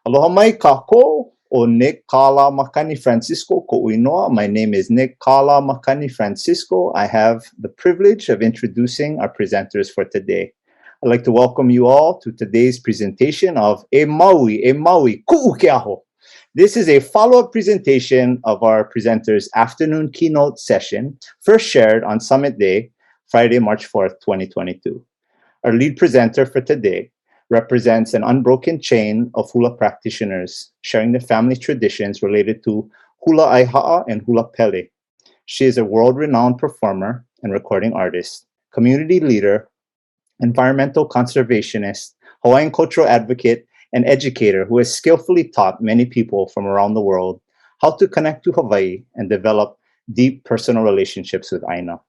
Aloha mai kako o Nick Kala Makani Francisco Ko'uinoa. My name is Nick Kala Makani Francisco. I have the privilege of introducing our presenters for today. I'd like to welcome you all to today's presentation of Maui, Ku'u Keaho. This is a follow-up presentation of our presenters' afternoon keynote session, first shared on Summit Day, Friday, March 4th, 2022. Our lead presenter for today represents an unbroken chain of hula practitioners sharing their family traditions related to hula aiha'a and hula pele. She is a world-renowned performer and recording artist, community leader, environmental conservationist, Hawaiian cultural advocate, and educator who has skillfully taught many people from around the world how to connect to Hawaii and develop deep personal relationships with Aina.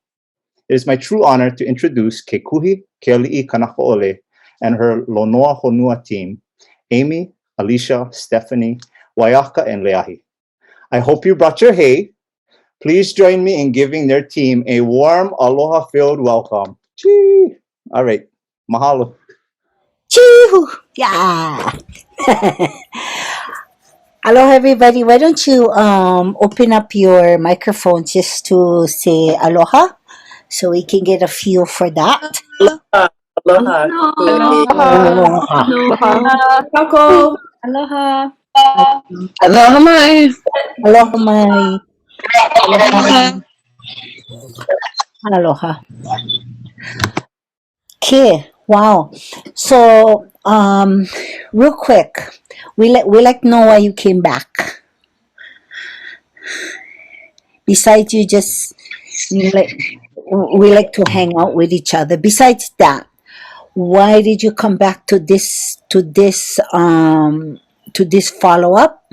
It is my true honor to introduce Kekuhi Keali'ikanakaʻole and her Lonoa Honua Team, Amy, Alicia, Stephanie, Waiaka, and Leahi. I hope you brought your hay. Please join me in giving their team a warm, aloha-filled welcome. Chee! All right, mahalo. Chee-hoo! Yeah! Aloha, everybody. Why don't you open up your microphone just to say aloha so we can get a feel for that? Aloha. Aloha. Aloha. Kako. Aloha. Aloha mai. Aloha mai. Aloha. Aloha. Okay. Wow. So, real quick, we like to know why you came back. Besides we like to hang out with each other. Besides that, why did you come back to this follow-up?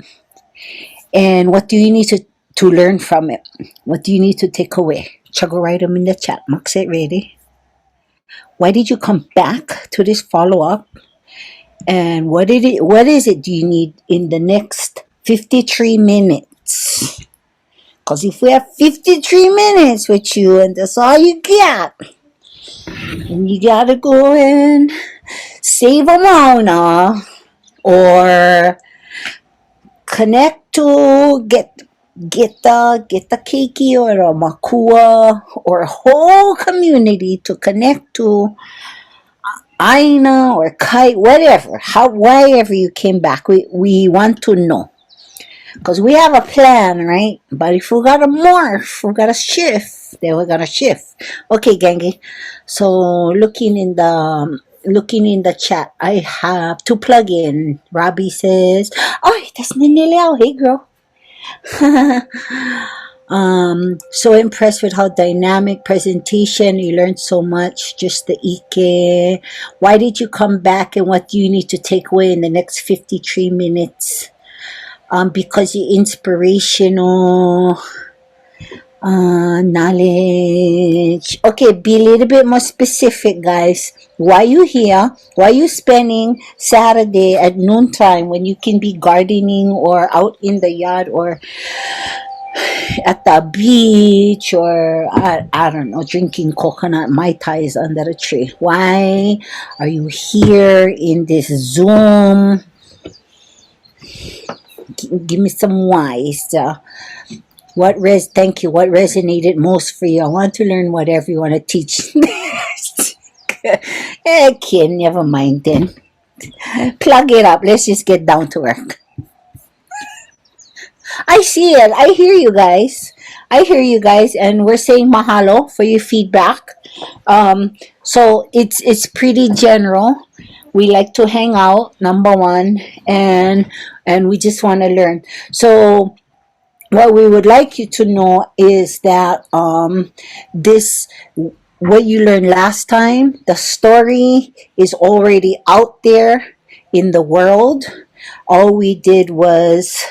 And what do you need to learn from it? What do you need to take away? Chago, write them in the chat. Max it ready. Why did you come back to this follow-up? And what is it do you need in the next 53 minutes? Because if we have 53 minutes with you and that's all you got, and you gotta go and save a mauna or connect to get the keiki or a makua or a whole community to connect to Aina or Kai, whatever, wherever you came back, we want to know. Because we have a plan, right? But if we gotta morph, we gotta shift, then we're gonna shift. Okay, Gengi. So looking in the chat, I have to plug in. Robbie says, "Oh, that's Ninileo. Hey, girl." So impressed with how dynamic presentation. You learned so much. Just the ike. Why did you come back, and what do you need to take away in the next 53 minutes? Because you're inspirational. Knowledge. Okay, be a little bit more specific, guys. Why you here? Why you spending Saturday at noontime when you can be gardening or out in the yard or at the beach or I don't know, drinking coconut mai tais under a tree? Why are you here in this Zoom? Give me some whys. Thank you. What resonated most for you? I want to learn whatever you want to teach. Okay, never mind then. Plug it up. Let's just get down to work. I see it. I hear you guys. And we're saying mahalo for your feedback. So it's pretty general. We like to hang out, number one, and we just want to learn. So what we would like you to know is that what you learned last time, the story is already out there in the world. All we did was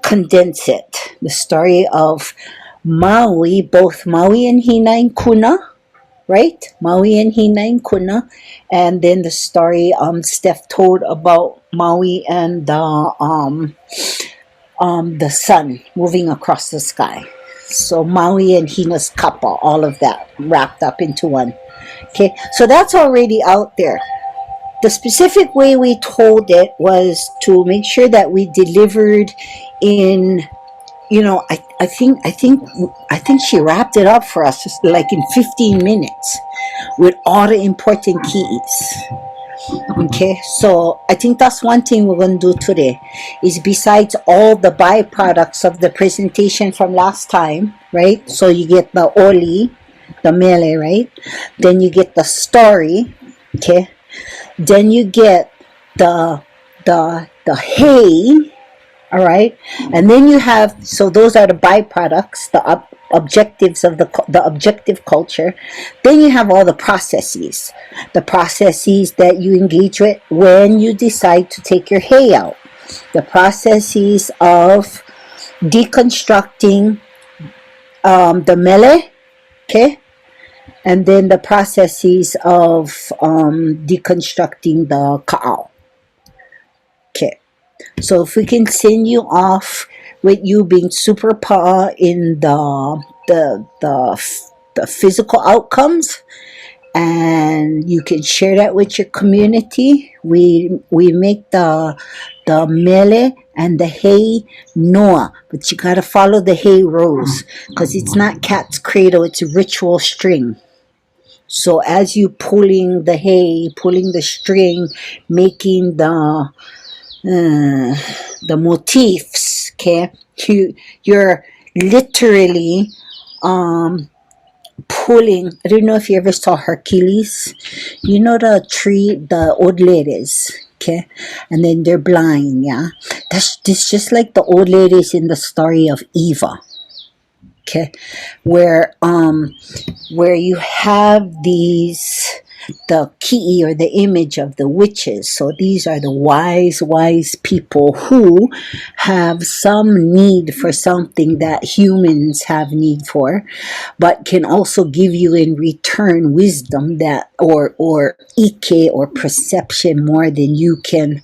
condense it. The story of Maui, both Maui and Hina and Kuna, right? Maui and Hina and Kuna, and then the story Steph told about Maui and the sun moving across the sky. So Maui and Hina's kapa, all of that wrapped up into one. Okay, so that's already out there. the specific way we told it was to make sure that we delivered in, you know, I think she wrapped it up for us just like in 15 minutes with all the important keys. Okay, so I think that's one thing we're going to do today, is besides all the byproducts of the presentation from last time, right? So you get the oli, the mele, right? Then you get the story, okay? Then you get the hay, all right? And then you have, so those are the byproducts, the objectives of the objective culture. Then you have all the processes that you engage with when you decide to take your hay out, the processes of deconstructing the mele, okay, and then the processes of deconstructing the kaʻao. Okay, so if we can send you off with you being super pa'a in the physical outcomes, and you can share that with your community. We make the mele and the hay noa, but you gotta follow the hay rows because it's not cat's cradle, it's a ritual string. So as you pulling the hay, pulling the string, making the motifs, okay, you're literally pulling. I don't know if you ever saw Hercules. You know the tree, the old ladies, okay, and then they're blind, yeah. That's just like the old ladies in the story of Eva, okay, where you have the ki'i, or the image of the witches. So these are the wise people who have some need for something that humans have need for, but can also give you in return wisdom that or ike, or perception, more than you can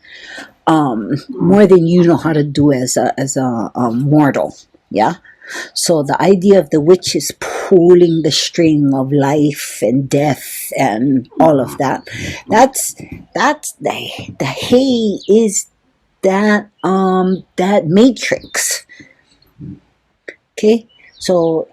more than you know how to do as a mortal, yeah. So the idea of the witch is pulling the string of life and death and all of that. That's the hay is that matrix. Okay, so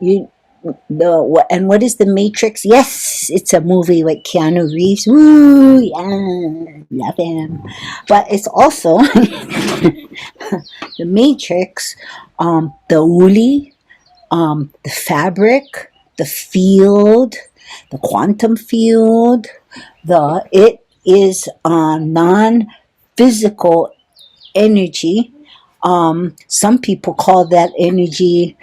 what is the Matrix? Yes, it's a movie with Keanu Reeves. Woo, yeah, love him. But it's also the Matrix, the uli, the fabric, the field, the quantum field. It is non-physical energy. Some people call that energy.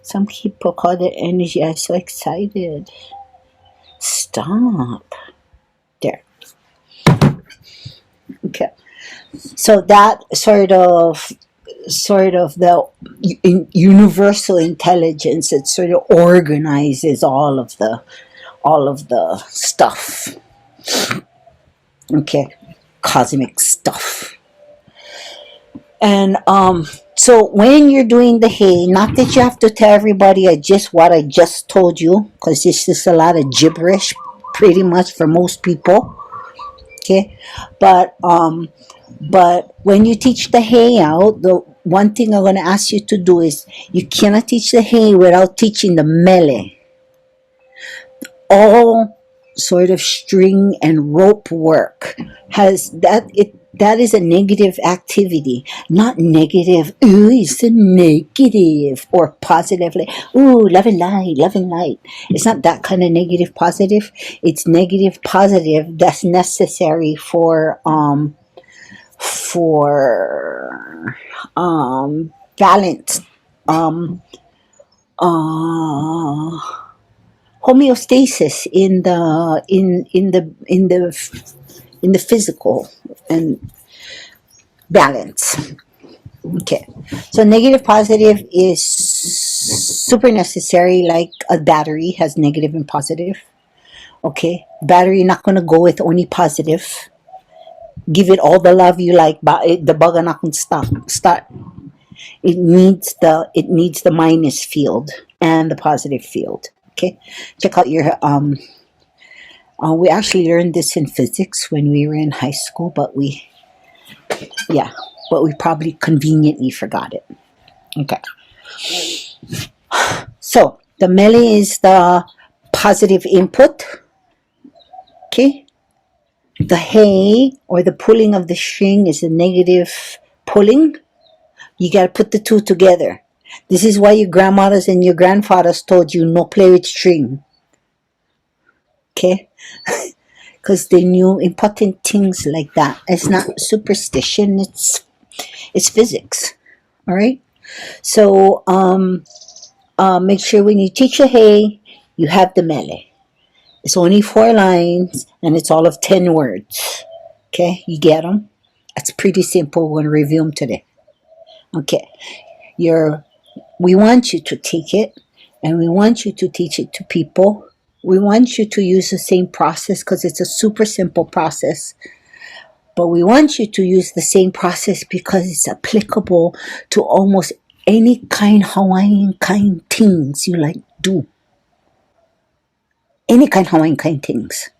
Some people call that energy. I'm so excited. Stop. There. Okay. So that sort of the universal intelligence that sort of organizes all of the stuff. Okay. Cosmic stuff. And so when you're doing the hay, not that you have to tell everybody what I just told you, because this is a lot of gibberish pretty much for most people. Okay, but when you teach the hay out, the one thing I'm going to ask you to do is you cannot teach the hay without teaching the mele. All sort of string and rope work has that is a negative activity, not negative. Ooh, it's a negative, or positively. Ooh, love and light. It's not that kind of negative positive. It's negative positive that's necessary for balance, homeostasis in the physical and balance. Okay, so negative positive is super necessary, like a battery has negative and positive. Okay, battery not going to go with only positive. Give it all the love you like, but the bug not going to start. It needs the minus field and the positive field. Okay, check out your we actually learned this in physics when we were in high school, but we probably conveniently forgot it. Okay, so the mele is the positive input. Okay, the hay or the pulling of the string is the negative pulling. You got to put the two together. This is why your grandmothers and your grandfathers told you no play with string. Okay? Because they knew important things like that. It's not superstition, it's physics. All right? So make sure when you teach a hay, you have the mele. It's only 4 lines and it's all of 10 words. Okay? You get them? It's pretty simple. We're going to review them today. Okay. We want you to take it and we want you to teach it to people. We want you to use the same process because it's a super simple process. But we want you to use the same process because it's applicable to almost any kind Hawaiian kind things you like do. Any kind Hawaiian kind things.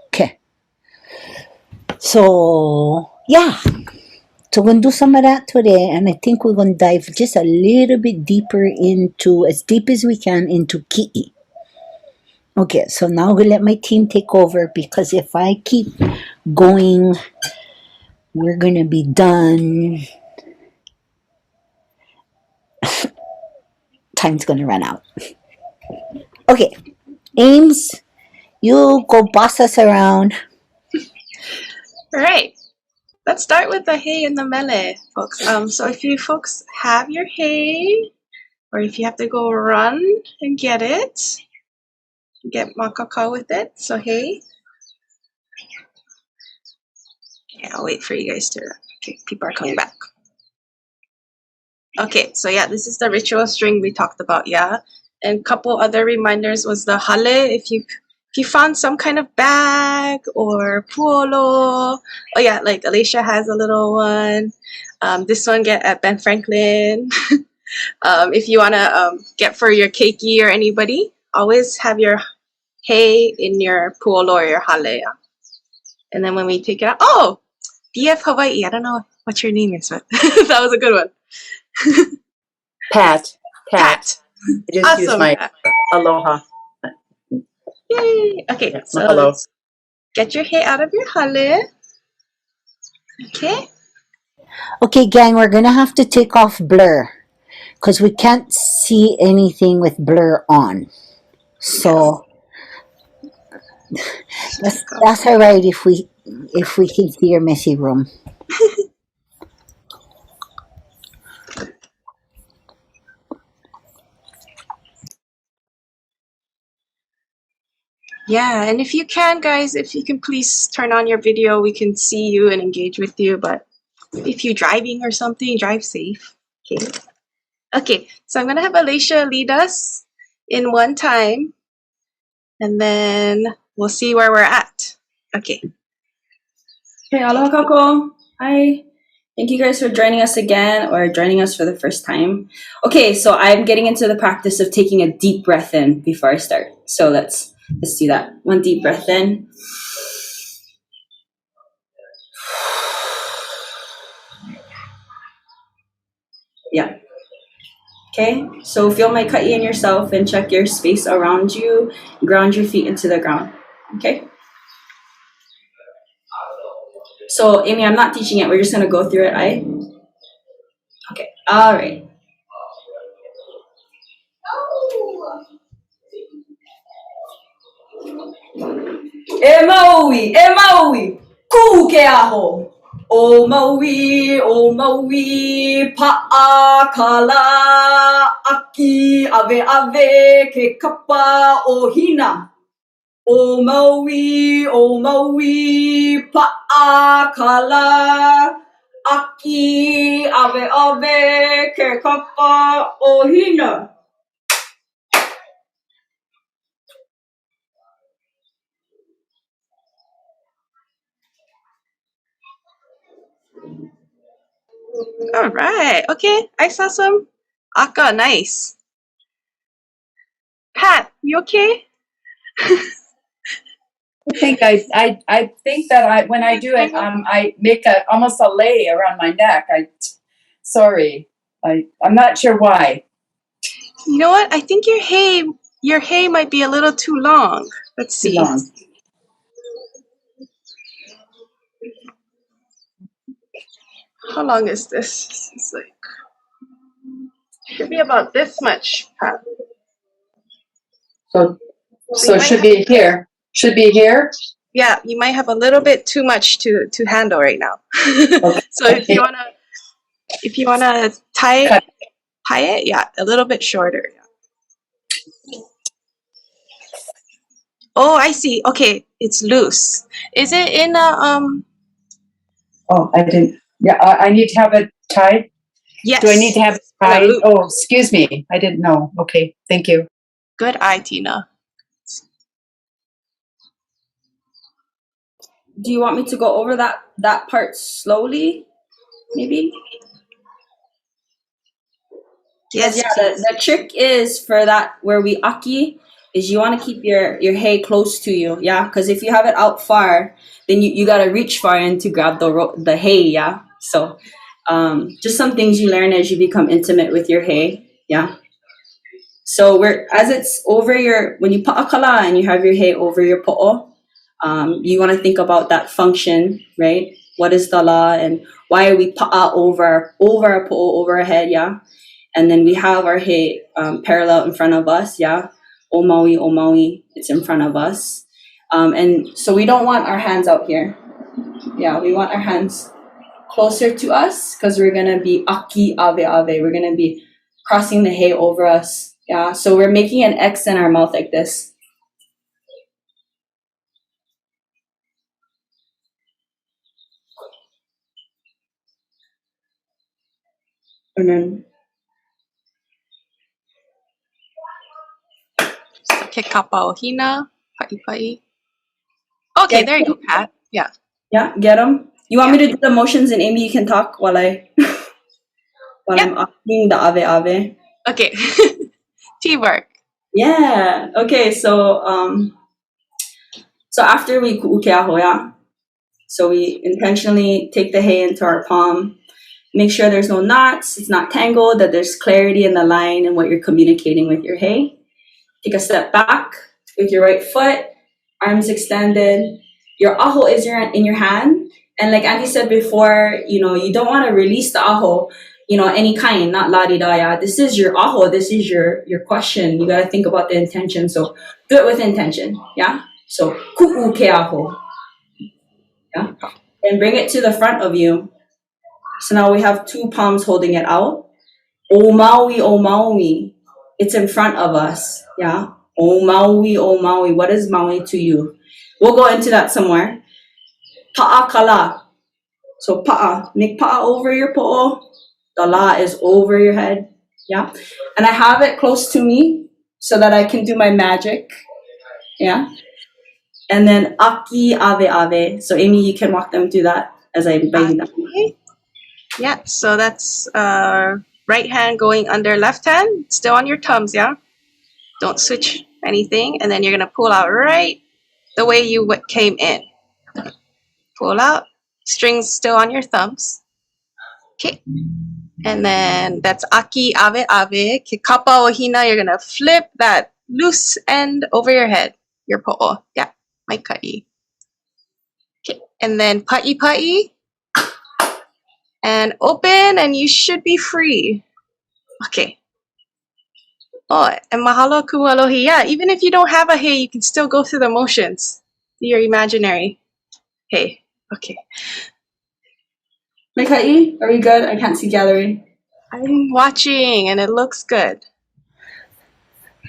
Okay. So, yeah. So we're going to do some of that today, and I think we're going to dive just a little bit deeper into, as deep as we can, into ki'i. Okay, so now I'm going to let my team take over because if I keep going, we're going to be done. Time's going to run out. Okay, Ames, you go boss us around. All right. Let's start with the hay and the mele, folks. So if you folks have your hay, or if you have to go run and get it, get makaka with it. So hay. Yeah, I'll wait for you guys to. Okay, people are coming back. Okay, so yeah, this is the ritual string we talked about, yeah. And a couple other reminders was the hale. If you found some kind of bag or puolo, oh yeah, like Alicia has a little one. This one get at Ben Franklin. If you wanna get for your keiki or anybody, always have your hay in your puolo or your hale. Yeah? And then when we take it out, oh, BF Hawaii. I don't know what your name is, but that was a good one. Pat. Pat. I just used my aloha. Yay. Okay, Yeah, so mahalo. let's get your hair out of your hale. Okay. Okay, gang, we're going to have to take off blur because we can't see anything with blur on. So that's all right if we can see your messy room. Yeah, and if you can, guys, if you can please turn on your video, we can see you and engage with you. But if you're driving or something, drive safe. Okay. Okay, so I'm gonna have Alicia lead us in one time, and then we'll see where we're at. Okay. Okay, aloha kako. Hi. Thank you guys for joining us again or joining us for the first time. Okay, so I'm getting into the practice of taking a deep breath in before I start. So let's do that. One deep breath in. Yeah. Okay, so feel my ka'i in yourself and check your space around you. Ground your feet into the ground. Okay? So, Amy, I'm not teaching it. We're just going to go through it, aye? Okay, all right. E Maui, ku ke aho. O Maui, pa'a kala, aki ave ke kapa o hina. O Maui, pa'a kala, aki ave ke kapa o hina. All right. Okay. I saw some aka. Nice. Pat, you okay? I think that when I do it, I make almost a lei around my neck. Sorry, I'm not sure why. You know what? I think your hay might be a little too long. Let's Too see. long. How long is this? It's like should be about this much, Pat. So you it should might be here. Should be here. Yeah, you might have a little bit too much to handle right now. Okay. So if you wanna tie Cut. it, yeah, a little bit shorter. Yeah. Oh, I see. Okay, it's loose. Is it in a Oh, I didn't. Yeah, I need to have it tied. Yes. Do I need to have it In a tied? loop. Oh, excuse me. I didn't know. Okay, thank you. Good eye, Tina. Do you want me to go over that part slowly? Maybe? Yes. Yeah, the trick is for that where we aki is you want to keep your hay close to you, yeah? Because if you have it out far, then you got to reach far in to grab the hay, yeah? So just some things you learn as you become intimate with your hay, yeah? So as it's over when you pa'akala and you have your hay over your po'o, you want to think about that function, right? What is the law and why are we pa'a over our po'o, over our head, yeah? And then we have our hay parallel in front of us, yeah? O Maui, it's in front of us. And so we don't want our hands out here. Yeah, we want our hands closer to us because we're going to be aki ave ave. We're going to be crossing the hay over us. Yeah, so we're making an X in our mouth like this. And then Kekapao hina, pa'i. Okay, there you go, Pat. Yeah. Yeah, get them. You want me to do the motions and Amy, you can talk while I'm doing the ave ave. Okay. Teamwork. Yeah. Okay. So after we ku'u keaho, yeah. So we intentionally take the hay into our palm. Make sure there's no knots. It's not tangled. That there's clarity in the line and what you're communicating with your hay. Take a step back with your right foot, arms extended. Your aho is in your hand. And like Auntie said before, you don't want to release the aho, any kind, not la-di-da-ya. This is your aho. This is your question. You got to think about the intention. So do it with intention. Yeah. So ku'u keaho. Yeah. And bring it to the front of you. So now we have two palms holding it out. O Maui. It's in front of us. Yeah. O Maui. What is Maui to you? We'll go into that somewhere. Pa'akala. So pa'a. Make pa'a over your po'o. The la is over your head. Yeah. And I have it close to me so that I can do my magic. Yeah. And then aki ave ave. So Amy, you can walk them through that as I bring them. Yeah. So that's right hand going under left hand, still on your thumbs. Yeah. Don't switch anything, and then you're gonna pull out right the way you came in. Pull out. Strings still on your thumbs. Okay. And then that's aki ave ave. Kekapa o hina. You're gonna flip that loose end over your head. Your po'o. Yeah. My ka'i. Okay. And then pa'i. And open, and you should be free. Okay. Oh, and mahalo kumu alohi. Yeah, even if you don't have a hay, you can still go through the motions. Your imaginary hay. Okay. Mekai, are we good? I can't see gallery. I'm watching, and it looks good.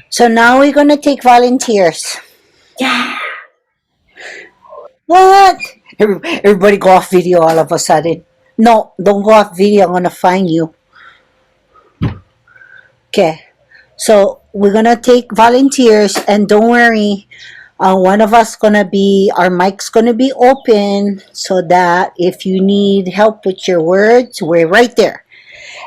So now we're going to take volunteers. Yeah. What? Everybody go off video all of a sudden. No, don't go off video. I'm going to find you. Okay. So we're going to take volunteers, and don't worry. One of us gonna be, our mic's gonna be open so that if you need help with your words, we're right there.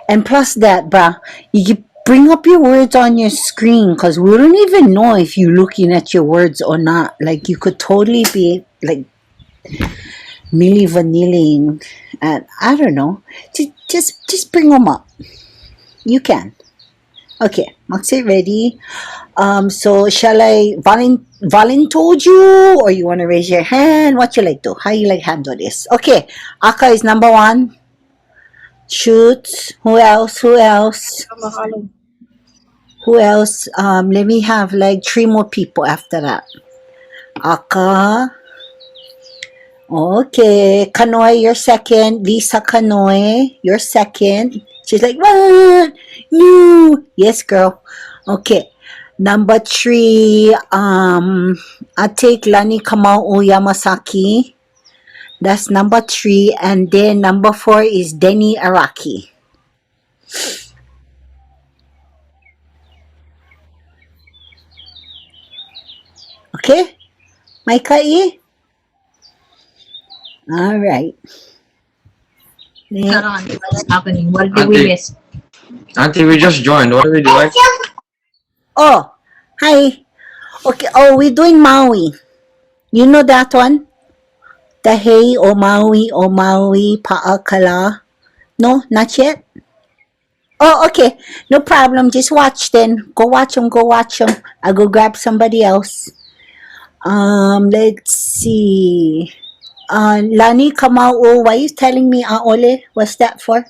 And plus that, bruh, you bring up your words on your screen because we don't even know if you're looking at your words or not. Like you could totally be like Milli Vanilling, and I don't know. Just bring them up. You can. Okay, Maxi, ready? So shall I told you, or you want to raise your hand? What you like to? How you like handle this? Okay, Aka is number one. Shoot. Who else? Who else? Mahalo. Who else? Let me have like three more people after that. Aka. Okay, Kanoe, you're second. Lisa Kanoe, you're second. She's like, what? No. Yes, girl. Okay. Number three, I take Lani Kamau Yamasaki. That's number three. And then number four is Denny Araki. Okay? Maikai? All right. Yeah. What's happening? What did we miss? Auntie, we just joined. What are we doing? Oh, hi. Okay. Oh, we're doing Maui. You know that one? The Hey O Maui Pa'akala. No, not yet. Oh, okay. No problem. Just watch then. Go watch them. Go watch them. I'll go grab somebody else. Let's see. Lani Kamau, why are you telling me Aole? What's that for?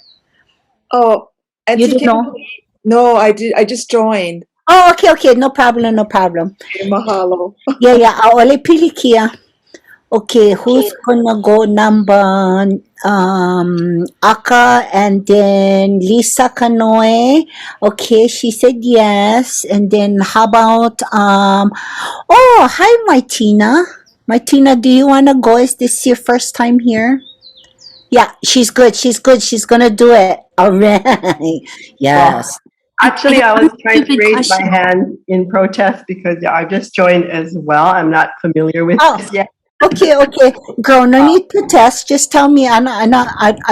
Oh, You don't know? No, I did. I just joined. Oh, okay. No problem. Mahalo. Yeah. Aole Pilikia. Okay, who's gonna go number Aka and then Lisa Kanoe? Okay, she said yes. And then how about oh, hi Martina. Martina, do you wanna go? Is this your first time here? Yeah, she's good. She's gonna do it. All right. Yes. Actually, I was trying to raise my hand in protest because I just joined as well. I'm not familiar with this yet. Okay. Girl, no need to test. Just tell me. I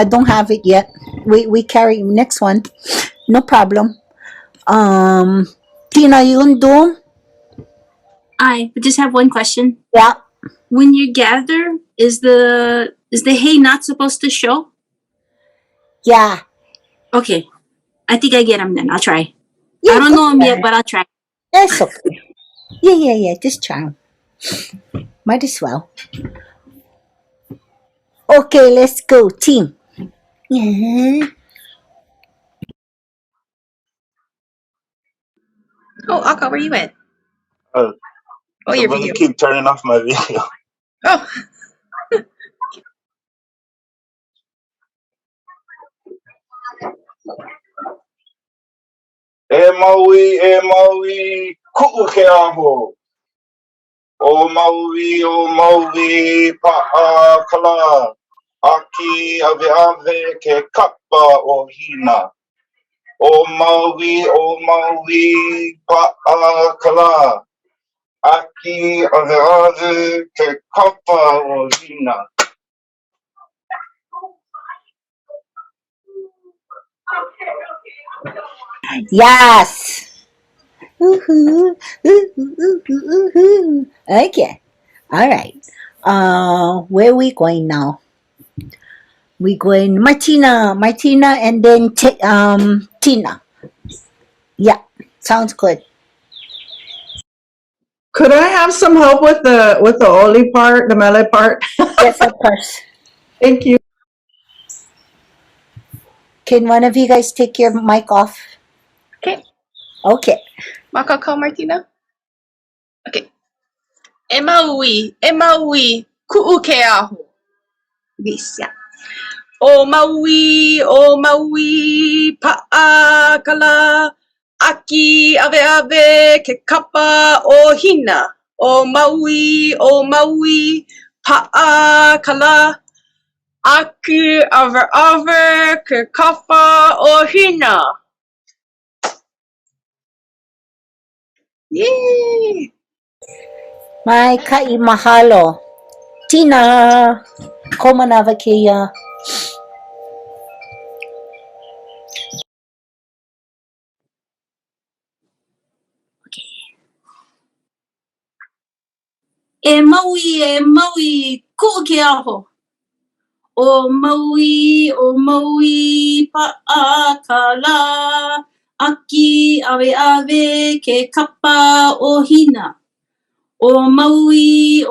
don't have it yet. We carry next one. No problem. Tina, you gonna do? I just have one question. Yeah. When you gather, is the hay not supposed to show? Yeah. Okay. I think I get them then. I'll try. Yeah, I don't know them yet, but I'll try. That's okay. Yeah. Just try 'em. Might as well. Okay, let's go, team. Yeah. Oh, Aka, where you at? Oh, your somebody video. keep turning off my video. Oh. E Maui, ku'u ke aho. O Maui, pa'a kala. Aki ave ke kapa o hina. O Maui, pa'a kala. Aki ave ke kapa o hina. Yes. Woohoo. Ooh. Okay. All right. Where we going now? We going Martina, and then Tina. Yeah, sounds good. Could I have some help with the Oli part, the Mele part? Yes, of course. Thank you. Can one of you guys take your mic off? Okay. Maka call Martina? Okay. E Maui, ku'u ke aho. This, yeah. O Maui, pa'a kala. Aki ave ke kapa o hina. O Maui, pa'a kala. Aku ave ke kapa o hina. Yay! Mai ka'i mahalo. Tina. Komanawa keia. E Maui, ku'u ke aho. O Maui, pa'akala. Aki, ave, ke kapa o hina. O Maui,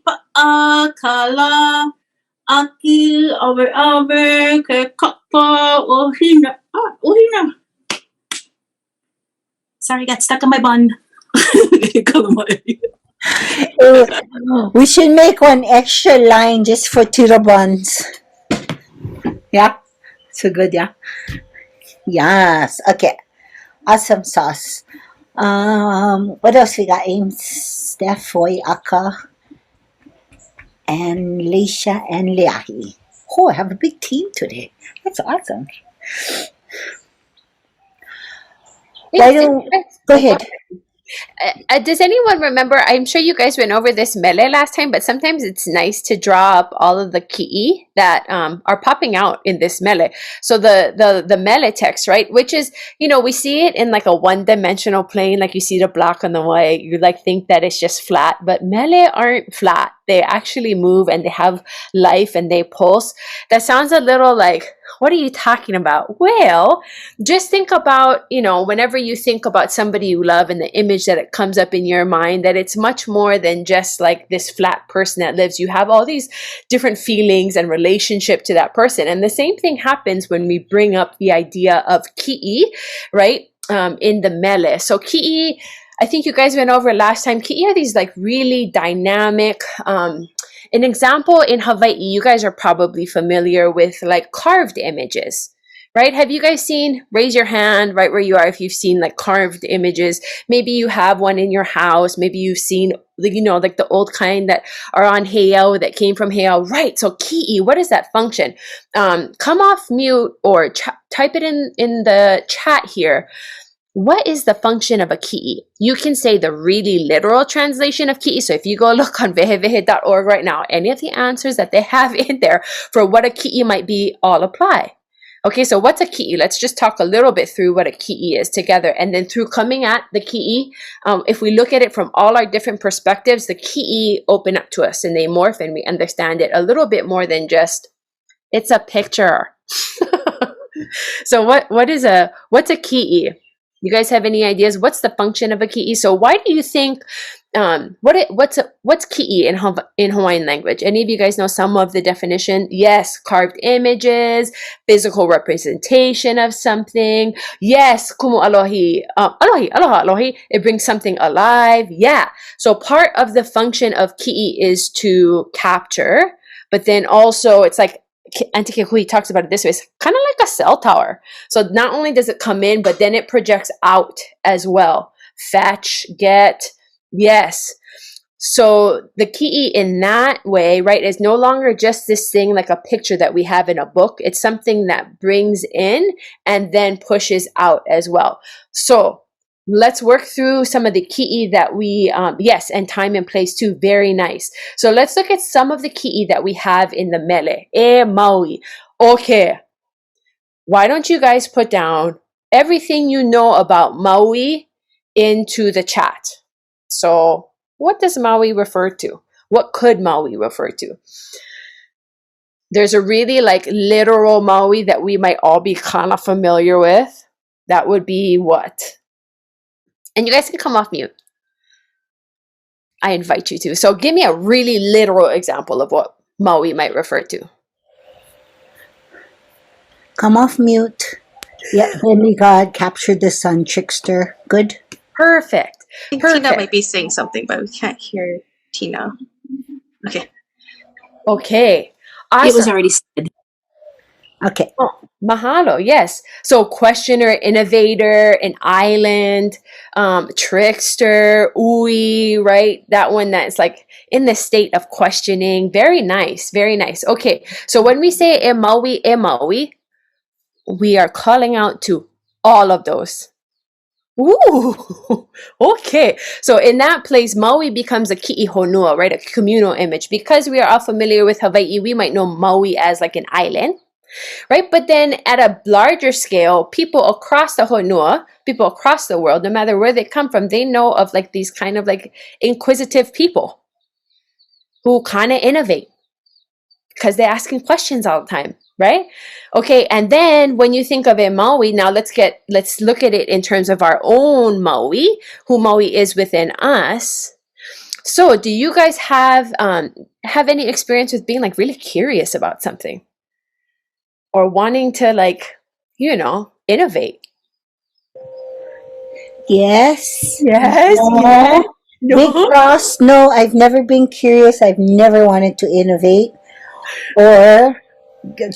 pa'akala. Aki, ave, ke kapa o hina. O hina. Sorry, got stuck on my bun. We should make one extra line just for tira buns. Yeah? So good, yeah? Yes. Okay. Awesome sauce. What else we got? Ames, Steph, Foy, Aka, and Leisha and Leahi. Oh, I have a big team today. That's awesome. Why don't go ahead? Does anyone remember? I'm sure you guys went over this mele last time, but sometimes it's nice to draw up all of the ki'i that are popping out in this mele. So the mele text, right? Which is, we see it in like a one-dimensional plane, like you see the black and the white. You like think that it's just flat, but mele aren't flat. They actually move and they have life and they pulse. That sounds a little like, what are you talking about? Well, just think about, whenever you think about somebody you love and the image that it comes up in your mind, that it's much more than just like this flat person that lives. You have all these different feelings and relationship to that person. And the same thing happens when we bring up the idea of ki'i, right? In the mele. So ki'i, I think you guys went over last time. Ki'i are these like really dynamic, an example in Hawaii, you guys are probably familiar with like carved images, right? Have you guys seen, raise your hand right where you are if you've seen like carved images. Maybe you have one in your house. Maybe you've seen, like the old kind that are on heiau, that came from heiau. Right, so ki'i, what is that function? Come off mute or type it in the chat here. What is the function of a ki'i? You can say the really literal translation of ki'i. So if you go look on vehevehe.org right now, any of the answers that they have in there for what a ki'i might be all apply. Okay, so what's a ki'i? Let's just talk a little bit through what a ki'i is together. And then through coming at the ki'i, if we look at it from all our different perspectives, the ki'i open up to us and they morph and we understand it a little bit more than just, it's a picture. So what's a ki'i? You guys have any ideas? What's the function of a ki'i? So why do you think, what's ki'i in Hawaiian language? Any of you guys know some of the definition? Yes, carved images, physical representation of something. Yes, kumu alohi, aloha alohi. It brings something alive. Yeah. So part of the function of ki'i is to capture, but then also it's like, Auntie Kekuhi talks about it this way. It's kind of like a cell tower. So not only does it come in, but then it projects out as well. Fetch, get, yes. So the ki'i in that way, right, is no longer just this thing like a picture that we have in a book. It's something that brings in and then pushes out as well. So let's work through some of the ki'i that we, yes, and time and place too. Very nice. So let's look at some of the ki'i that we have in the mele. E Maui. Okay. Why don't you guys put down everything you know about Maui into the chat? So what does Maui refer to? What could Maui refer to? There's a really like literal Maui that we might all be kind of familiar with. That would be what? And you guys can come off mute. I invite you to. So give me a really literal example of what Maui might refer to. Come off mute. Yeah, demigod, captured the sun, trickster. Good. Perfect. I think Tina might be saying something, but we can't hear Tina. Okay. Okay. Awesome. It was already said. Okay. Oh, mahalo, yes. So questioner, innovator, an island, trickster, ui, right? That one that's like in the state of questioning. Very nice, very nice. Okay, so when we say e Maui, we are calling out to all of those. Ooh, okay. So in that place, Maui becomes a ki'i honua, right? A communal image. Because we are all familiar with Hawaii, we might know Maui as like an island, right? But then at a larger scale, people across the honua, people across the world, no matter where they come from, they know of like these kind of like inquisitive people who kind of innovate because they're asking questions all the time, right? Okay, and then when you think of it, Maui, now let's look at it in terms of our own Maui, who Maui is within us. So do you guys have any experience with being like really curious about something or wanting to like, innovate? Yes. Yes. No. No. Big cross. No, I've never been curious. I've never wanted to innovate or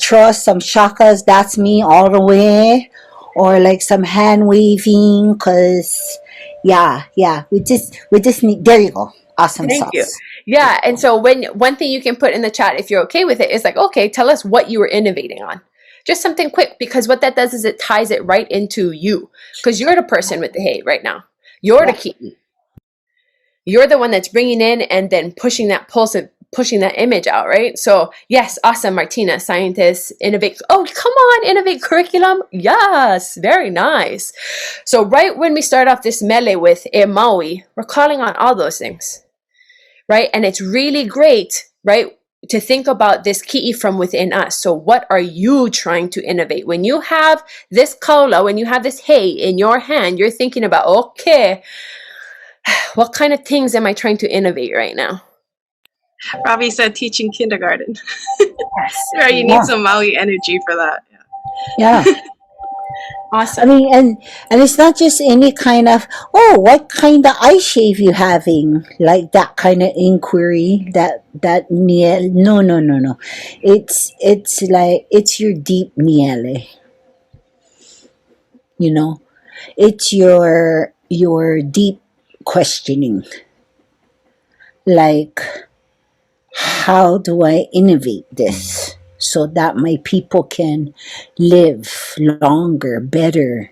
trust some shakas. That's me all the way. Or like some hand waving. Cause yeah. We just need. There you go. Awesome Thank you. sauce. Yeah, and so one thing you can put in the chat if you're okay with it is like, okay, tell us what you were innovating on. Just something quick, because what that does is it ties it right into you, because you're the person with the hate right now. You're the key. You're the one that's bringing in and then pushing that pulse and pushing that image out, right? So yes, awesome, Martina, scientists, innovate. Oh, come on, innovate curriculum. Yes, very nice. So right when we start off this mele with E Maui, we're calling on all those things. Right? And it's really great, right, to think about this ki'i from within us. So what are you trying to innovate? When you have this kaula, when you have this hei in your hand, you're thinking about, okay, what kind of things am I trying to innovate right now? Robbie said teaching kindergarten. Yes. Right, you need some Maui energy for that. Yeah. Awesome. I mean, and it's not just any kind of, oh, what kind of eye shave you having? Like that kind of inquiry, that no. It's like, it's your deep niele. It's your deep questioning. Like, how do I innovate this so that my people can live longer, better?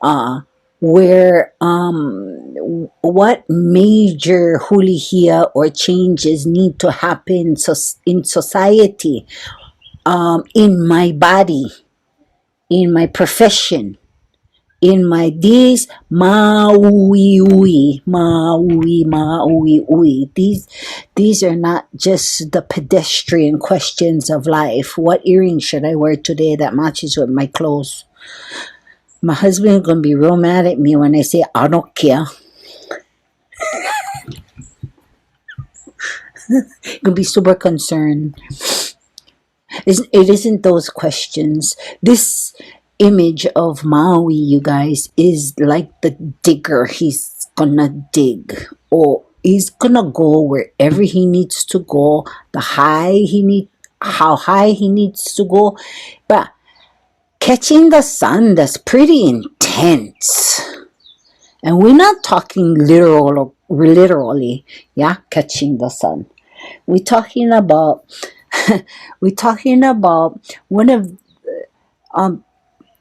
What major hulihia or changes need to happen in society, in my body, in my profession, in my these Maui. These are not just the pedestrian questions of life. What earring should I wear today that matches with my clothes? My husband gonna be real mad at me when I say I don't care. Gonna be super concerned. It isn't those questions. This image of Maui, you guys, is like the digger. He's gonna dig, or he's gonna go wherever he needs to go, how high he needs to go. But catching the sun, that's pretty intense. And we're not talking literally, catching the sun. We're talking about one of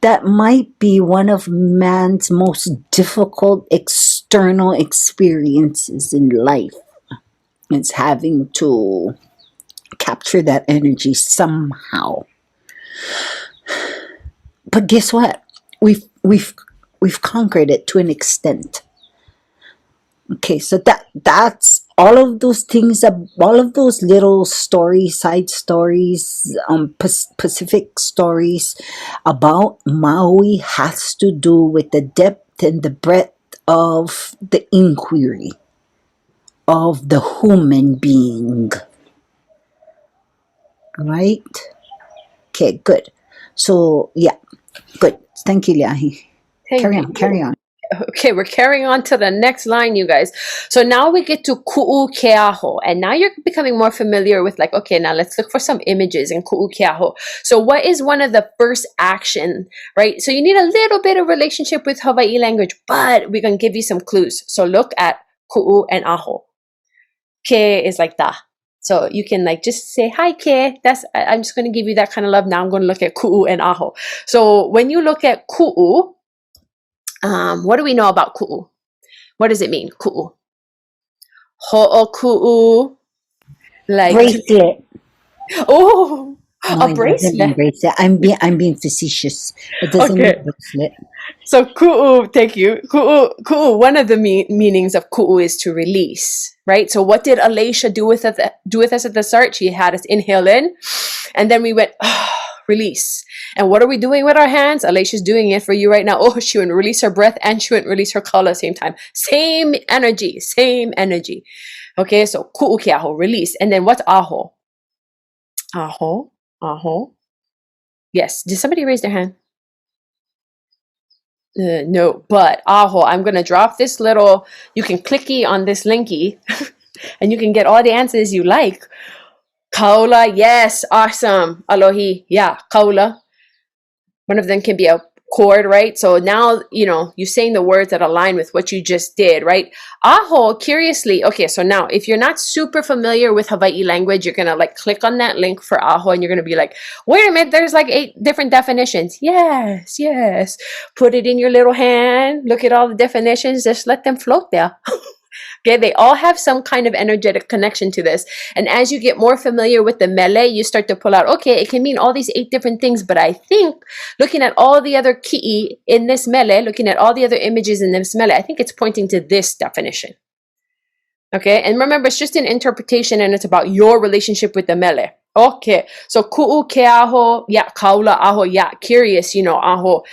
that might be one of man's most difficult external experiences in life. It's having to capture that energy somehow. But guess what? We've conquered it to an extent. Okay, so that's all of those things, all of those little stories, side stories, Pacific stories about Maui has to do with the depth and the breadth of the inquiry of the human being. Right? Okay, good. So, yeah, good. Thank you, Liahi. Carry on. Okay, we're carrying on to the next line, you guys. So now we get to ku'u keaho, and now you're becoming more familiar with like, okay, now let's look for some images in ku'u keaho. So what is one of the first action, right? So you need a little bit of relationship with Hawaii language, but we're going to give you some clues. So look at ku'u and aho. Ke is like da. So you can like just say, hi, Ke. I'm just going to give you that kind of love. Now I'm going to look at ku'u and aho. So when you look at ku'u, What do we know about ku'u? What does it mean? Ku'u. Ho'o ku'u. Like Bracelet. oh, No, a it doesn't mean bracelet. bracelet. I'm being facetious. It doesn't Okay. mean bracelet. So ku'u, thank you. Ku'u, one of the meanings of ku'u is to release, right? So what did Alicia do with us at the start? She had us inhale in, and then we went, release. And what are we doing with our hands? Alicia's doing it for you right now. Oh, she wouldn't release her breath and she wouldn't release her kaula at the same time. Same energy. Okay, so ku'u keaho, release. And then what's aho? Aho. Yes, did somebody raise their hand? No, but aho, I'm going to drop this little, you can clicky on this linky and you can get all the answers you like. Kaula, yes, awesome. Alohi, yeah, kaula. One of them can be a cord, right? So now, you're saying the words that align with what you just did, right? Aho, curiously, okay, so now if you're not super familiar with Hawaii language, you're going to click on that link for aho and you're going to be like, wait a minute, there's 8 different definitions. Yes. Put it in your little hand. Look at all the definitions. Just let them float there. Okay, they all have some kind of energetic connection to this. And as you get more familiar with the Mele, you start to pull out, okay, it can mean all these 8 different things. But I think looking at all the other ki'i in this Mele, looking at all the other images in this Mele, I think it's pointing to this definition. Okay, and remember, it's just an interpretation and it's about your relationship with the Mele. Okay, so ku'u keaho, ya kaula aho, ya curious, aho.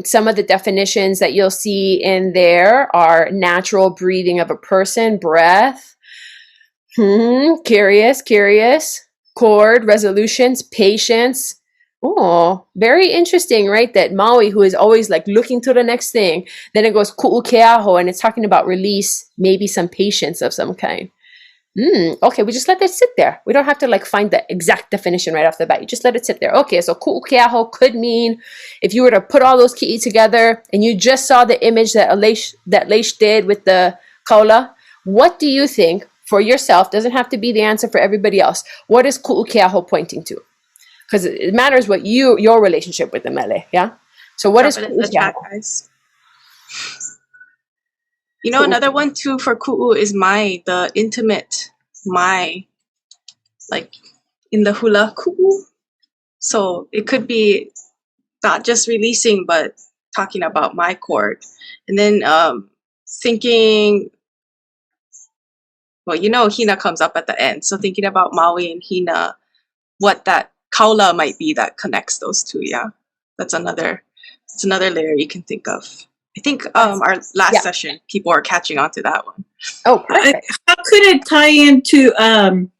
Some of the definitions that you'll see in there are natural breathing of a person, breath, curious, cord, resolutions, patience. Oh, very interesting, right? That Maui, who is always looking to the next thing, then it goes ku'u keaho, and it's talking about release, maybe some patience of some kind. Okay, we just let it sit there. We don't have to find the exact definition right off the bat. You just let it sit there. Okay, so ku'u keaho could mean, if you were to put all those ki'i together and you just saw the image that Leish did with the kaula, what do you think for yourself? Doesn't have to be the answer for everybody else. What is ku'u keaho pointing to? Because it matters what your relationship with the Mele, yeah? So what is Drop it in the chat, guys. Another one too for ku'u is mai, the intimate mai, in the hula ku'u. So it could be not just releasing, but talking about my cord. And then thinking, Hina comes up at the end. So thinking about Maui and Hina, what that kaula might be that connects those two, yeah. That's another layer you can think of. I think our last session, people are catching on to that one. Oh, perfect. How could it tie into our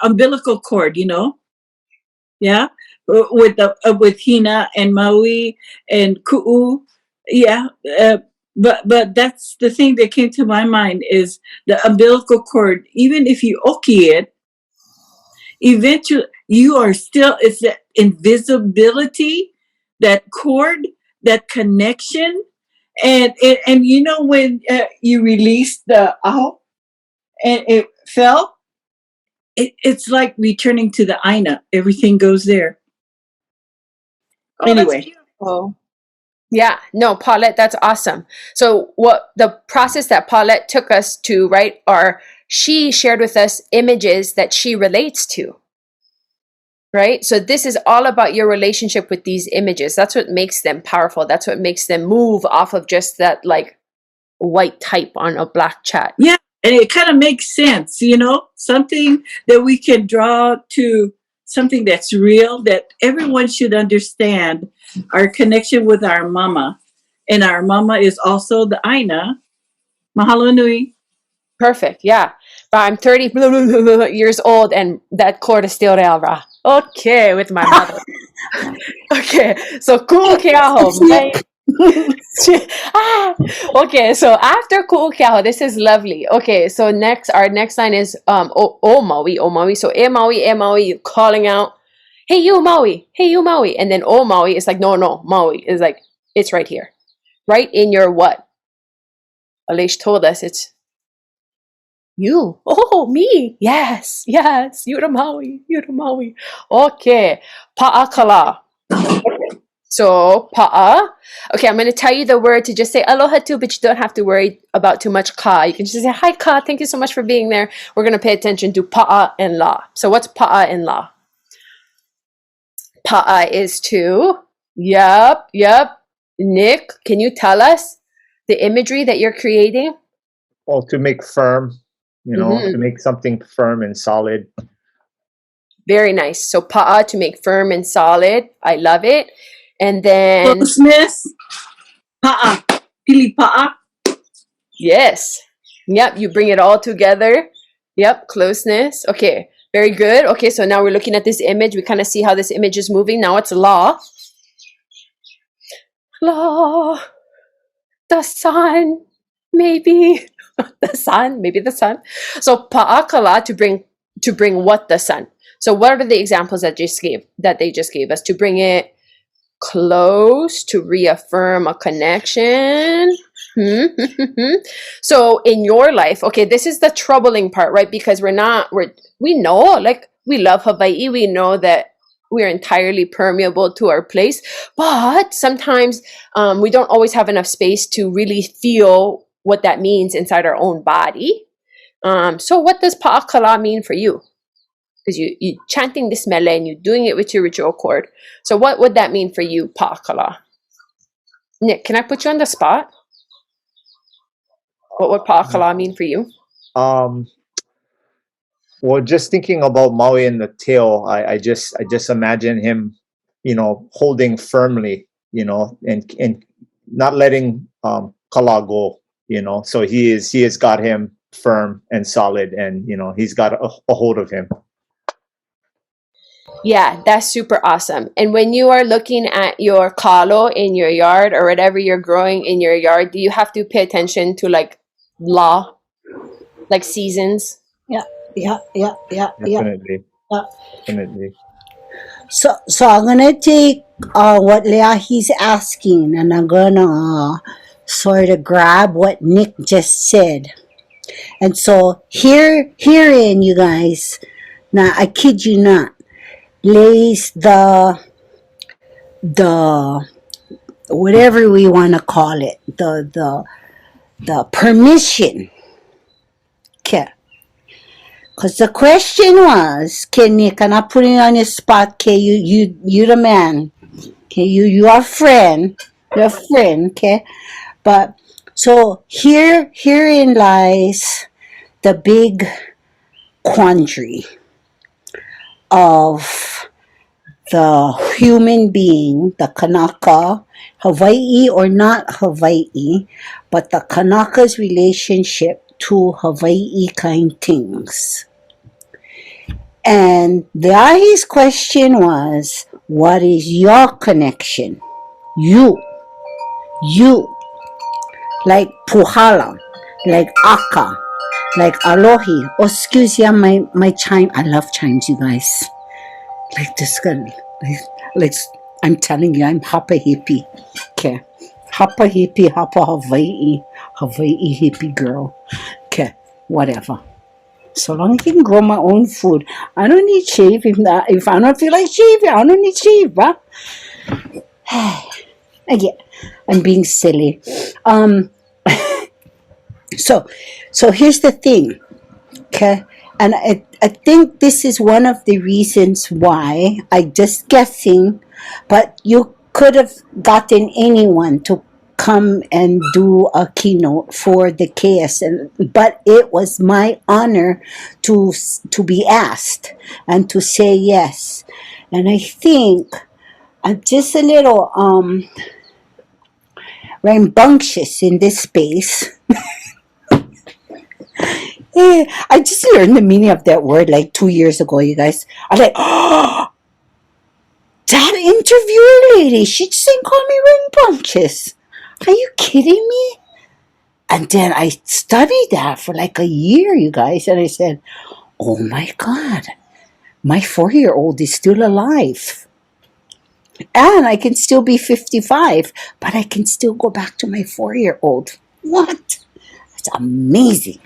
umbilical cord? Yeah, with Hina and Maui and Ku'u, yeah. But that's the thing that came to my mind is the umbilical cord. Even if you oki it, eventually you are still, it's that invisibility, that cord, that connection. And when you release the aho and it fell, it's like returning to the aina. Everything goes there. Anyway. That's beautiful. Yeah, no, Paulette, that's awesome. So what the process that Paulette took us to, right, she shared with us images that she relates to, right? So this is all about your relationship with these images. That's what makes them powerful. That's what makes them move off of just that white type on a black chat. Yeah, and it kind of makes sense, something that we can draw to something that's real, that everyone should understand our connection with our mama. And our mama is also the aina. Mahalo nui. Perfect, yeah. But I'm 30 years old and that cord is still there, rah. Okay, with my mother. Okay, so ku'u keaho. Okay, so after ku'u keaho, this is lovely. Okay, so our next line is o Maui. So e Maui, calling out, hey you Maui, and then o Maui is no, Maui is it's right here, right in your what? Alish told us it's you. Oh, me. Yes, you're the Maui. Okay, pa'akala. So pa'a. Okay, I'm going to tell you the word to just say aloha to, but you don't have to worry about too much ka. You can just say, hi ka, thank you so much for being there. We're going to pay attention to pa'a and la. So what's pa'a and la? Pa'a is to, yep. Nick, can you tell us the imagery that you're creating? Well, to make firm, to make something firm and solid. Very nice. So pa'a, to make firm and solid. I love it. And then closeness. Pa'a. Pili pa'a. Yes. Yep, you bring it all together. Yep, closeness. Okay, very good. Okay, so now we're looking at this image. We kind of see how this image is moving. Now it's la. La. The sun. Maybe. Maybe the sun. So pa'akala, to bring what? The sun. So what are the examples that they just gave us? To bring it close, to reaffirm a connection. So in your life, okay, this is the troubling part, right? Because we know, like, we love Hawaii. We know that we're entirely permeable to our place, but sometimes we don't always have enough space to really feel what that means inside our own body. So what does pa'akala mean for you? Because you chanting this mele and you're doing it with your ritual cord. So what would that mean for you, pa'akala? Nick, can I put you on the spot? What would pa'akala mean for you? Well, just thinking about Maui and the tail, I just imagine him, holding firmly, and not letting kala go, So he has got him firm and solid, and he's got a hold of him. Yeah, that's super awesome. And when you are looking at your kalo in your yard or whatever you're growing in your yard, do you have to pay attention to like seasons? Yeah. Definitely. Yeah. Definitely. So I'm gonna take what Leahi's asking, and I'm gonna sort of grab what Nick just said. And so herein, you guys, now I kid you not, lays the whatever we want to call it, the permission. Okay. Because the question was, can I put it on your spot? Okay, you the man. Okay, you are friend. You're a friend. Okay, but so herein lies the big quandary of the human being, the Kanaka, Hawaii or not Hawaii, but the Kanaka's relationship to Hawaii kind things. And the Ahi's question was, what is your connection? You. Like Puhala, like Aka, like Alohi. Oh, excuse ya, my chime. I love chimes, you guys. Like this girl. Like I'm telling you, I'm hapa hippie. Okay. Hapa hippie, hapa Hawaii hippie girl. Okay, whatever. So long as I can grow my own food. I don't need shave. If I don't feel like shaving, I don't need shave, huh? Again, I'm being silly. So here's the thing, okay? And I think this is one of the reasons why, I just guessing, but you could have gotten anyone to come and do a keynote for the KS, but it was my honor to be asked and to say yes. And I think I'm just a little rambunctious in this space. I just learned the meaning of that word like 2 years ago, you guys. I was like, oh, that interviewer lady, she just didn't call me rambunctious. Are you kidding me? And then I studied that for like a year, you guys. And I said, oh my God, my 4-year-old is still alive. And I can still be 55, but I can still go back to my 4-year-old. What? That's amazing.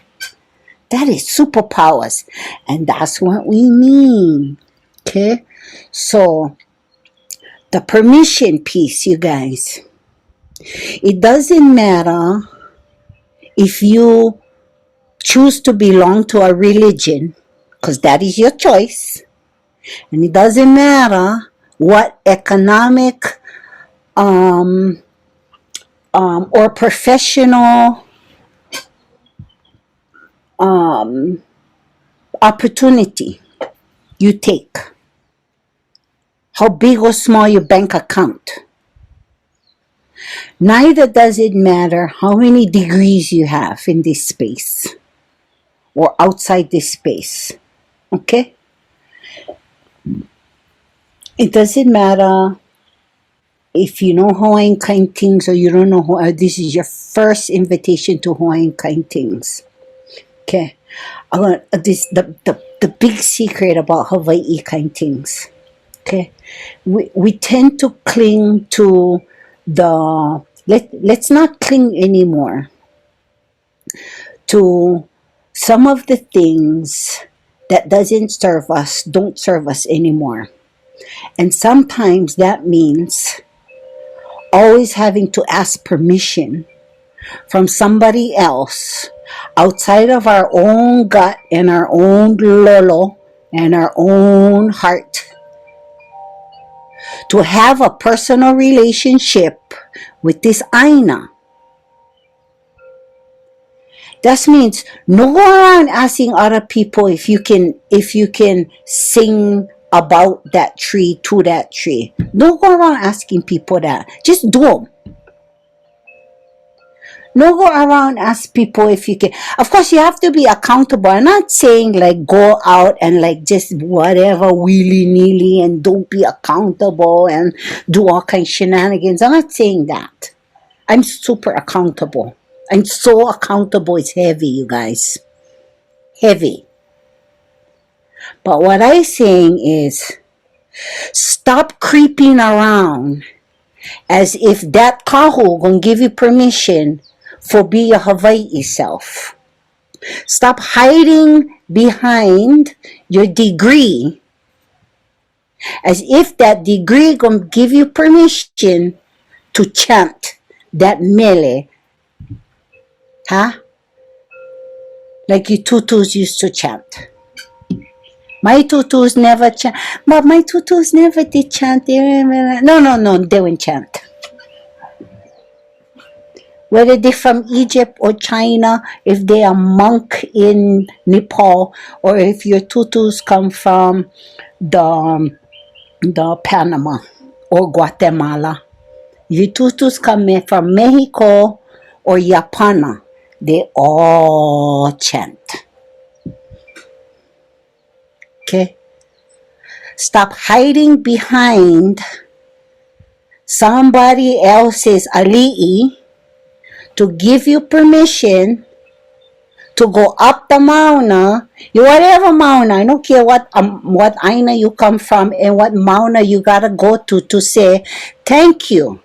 That is superpowers. And that's what we mean. Okay? So The permission piece, you guys. It doesn't matter if you choose to belong to a religion, because that is your choice. And it doesn't matter what economic or professional opportunity you take. How big or small your bank account. Neither does it matter how many degrees you have in this space or outside this space. Okay? It doesn't matter if you know Hawaiian kind things or you don't know this is your first invitation to Hawaiian kind things. Okay? The big secret about Hawaii kind things. Okay? We tend to cling to the let's not cling anymore to some of the things that don't serve us anymore. And sometimes that means always having to ask permission from somebody else outside of our own gut and our own ʻŌlelo and our own heart to have a personal relationship with this aina. That means no go around asking other people if you can sing about that tree to that tree. Don't go around asking people that. Just do them. No go around ask people if you can. Of course, you have to be accountable. I'm not saying like go out and like just whatever willy-nilly and don't be accountable and do all kinds of shenanigans. I'm not saying that. I'm super accountable. I'm so accountable. It's heavy, you guys. Heavy. But what I'm saying is stop creeping around as if that kahu gonna give you permission for be your Hawaii self. Stop hiding behind your degree as if that degree gonna give you permission to chant that mele. Huh? Like you tutus used to chant. My tutus never chant. But my tutus never did chant. No, they wouldn't chant. Whether they're from Egypt or China, if they are monk in Nepal, or if your tutus come from the Panama or Guatemala. Your tutus come from Mexico or Japan, they all chant. Okay? Stop hiding behind somebody else's ali'i to give you permission to go up the mauna, whatever mauna, I don't care what aina you come from and what mauna you gotta go to say, thank you.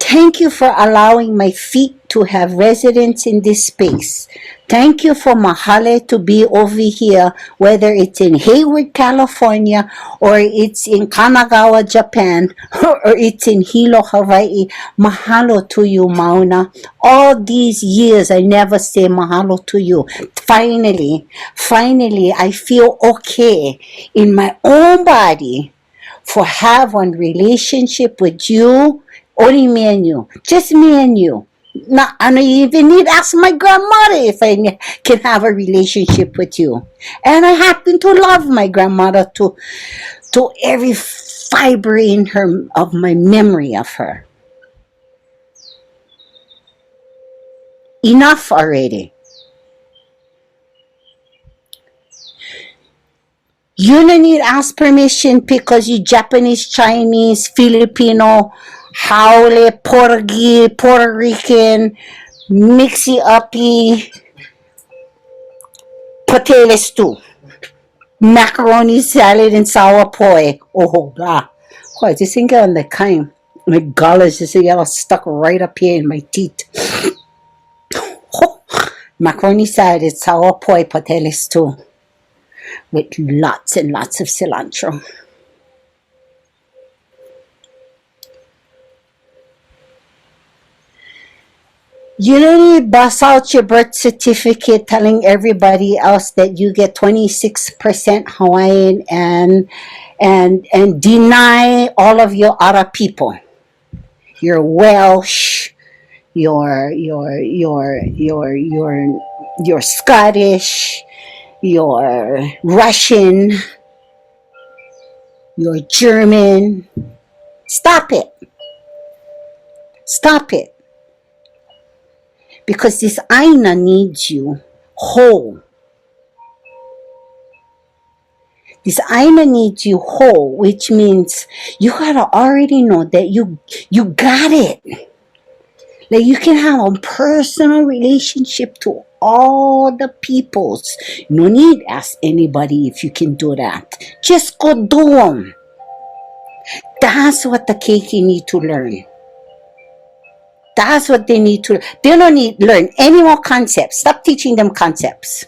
Thank you for allowing my feet to have residence in this space. Thank you for Mahalo to be over here, whether it's in Hayward, California, or it's in Kanagawa, Japan, or it's in Hilo, Hawaii. Mahalo to you, Mauna. All these years, I never say mahalo to you. Finally, I feel okay in my own body for have one relationship with you. Only me and you. Just me and you. Not, I don't even need to ask my grandmother if I can have a relationship with you. And I happen to love my grandmother to every fiber in her of my memory of her. Enough already. You don't need to ask permission because you Japanese, Chinese, Filipino, Haole, Portuguese, Puerto Rican, mixy-uppy, potato stew, macaroni salad and sour poi. Oh, God. I just think on the kind. My gullet just got stuck right up here in my teeth. Macaroni salad and sour poi, potato stew with lots and lots of cilantro. You don't need bust out your birth certificate telling everybody else that you get 26% Hawaiian and deny all of your other people. You're Welsh, you're Scottish, you're Russian, you're German. Stop it. Stop it. Because this Aina needs you whole. This Aina needs you whole, which means you gotta already know that you got it. Like you can have a personal relationship to all the peoples. No need ask anybody if you can do that. Just go do them. That's what the keiki need to learn. That's what they need to. They don't need to learn any more concepts. Stop teaching them concepts.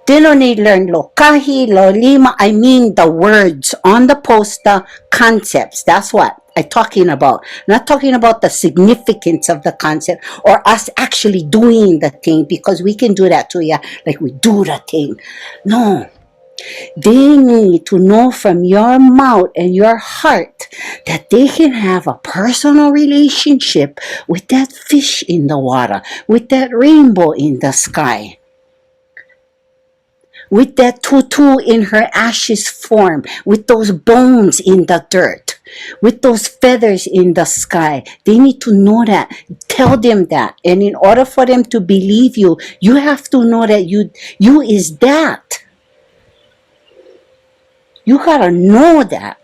They don't need to learn lo kahi, lo lima. I mean the words on the poster, concepts. That's what I'm talking about. I'm not talking about the significance of the concept or us actually doing the thing, because we can do that too, yeah. Like we do the thing. No. They need to know from your mouth and your heart that they can have a personal relationship with that fish in the water, with that rainbow in the sky, with that tutu in her ashes form, with those bones in the dirt, with those feathers in the sky. They need to know that. Tell them that. And in order for them to believe you, you have to know that you is that. You gotta know that.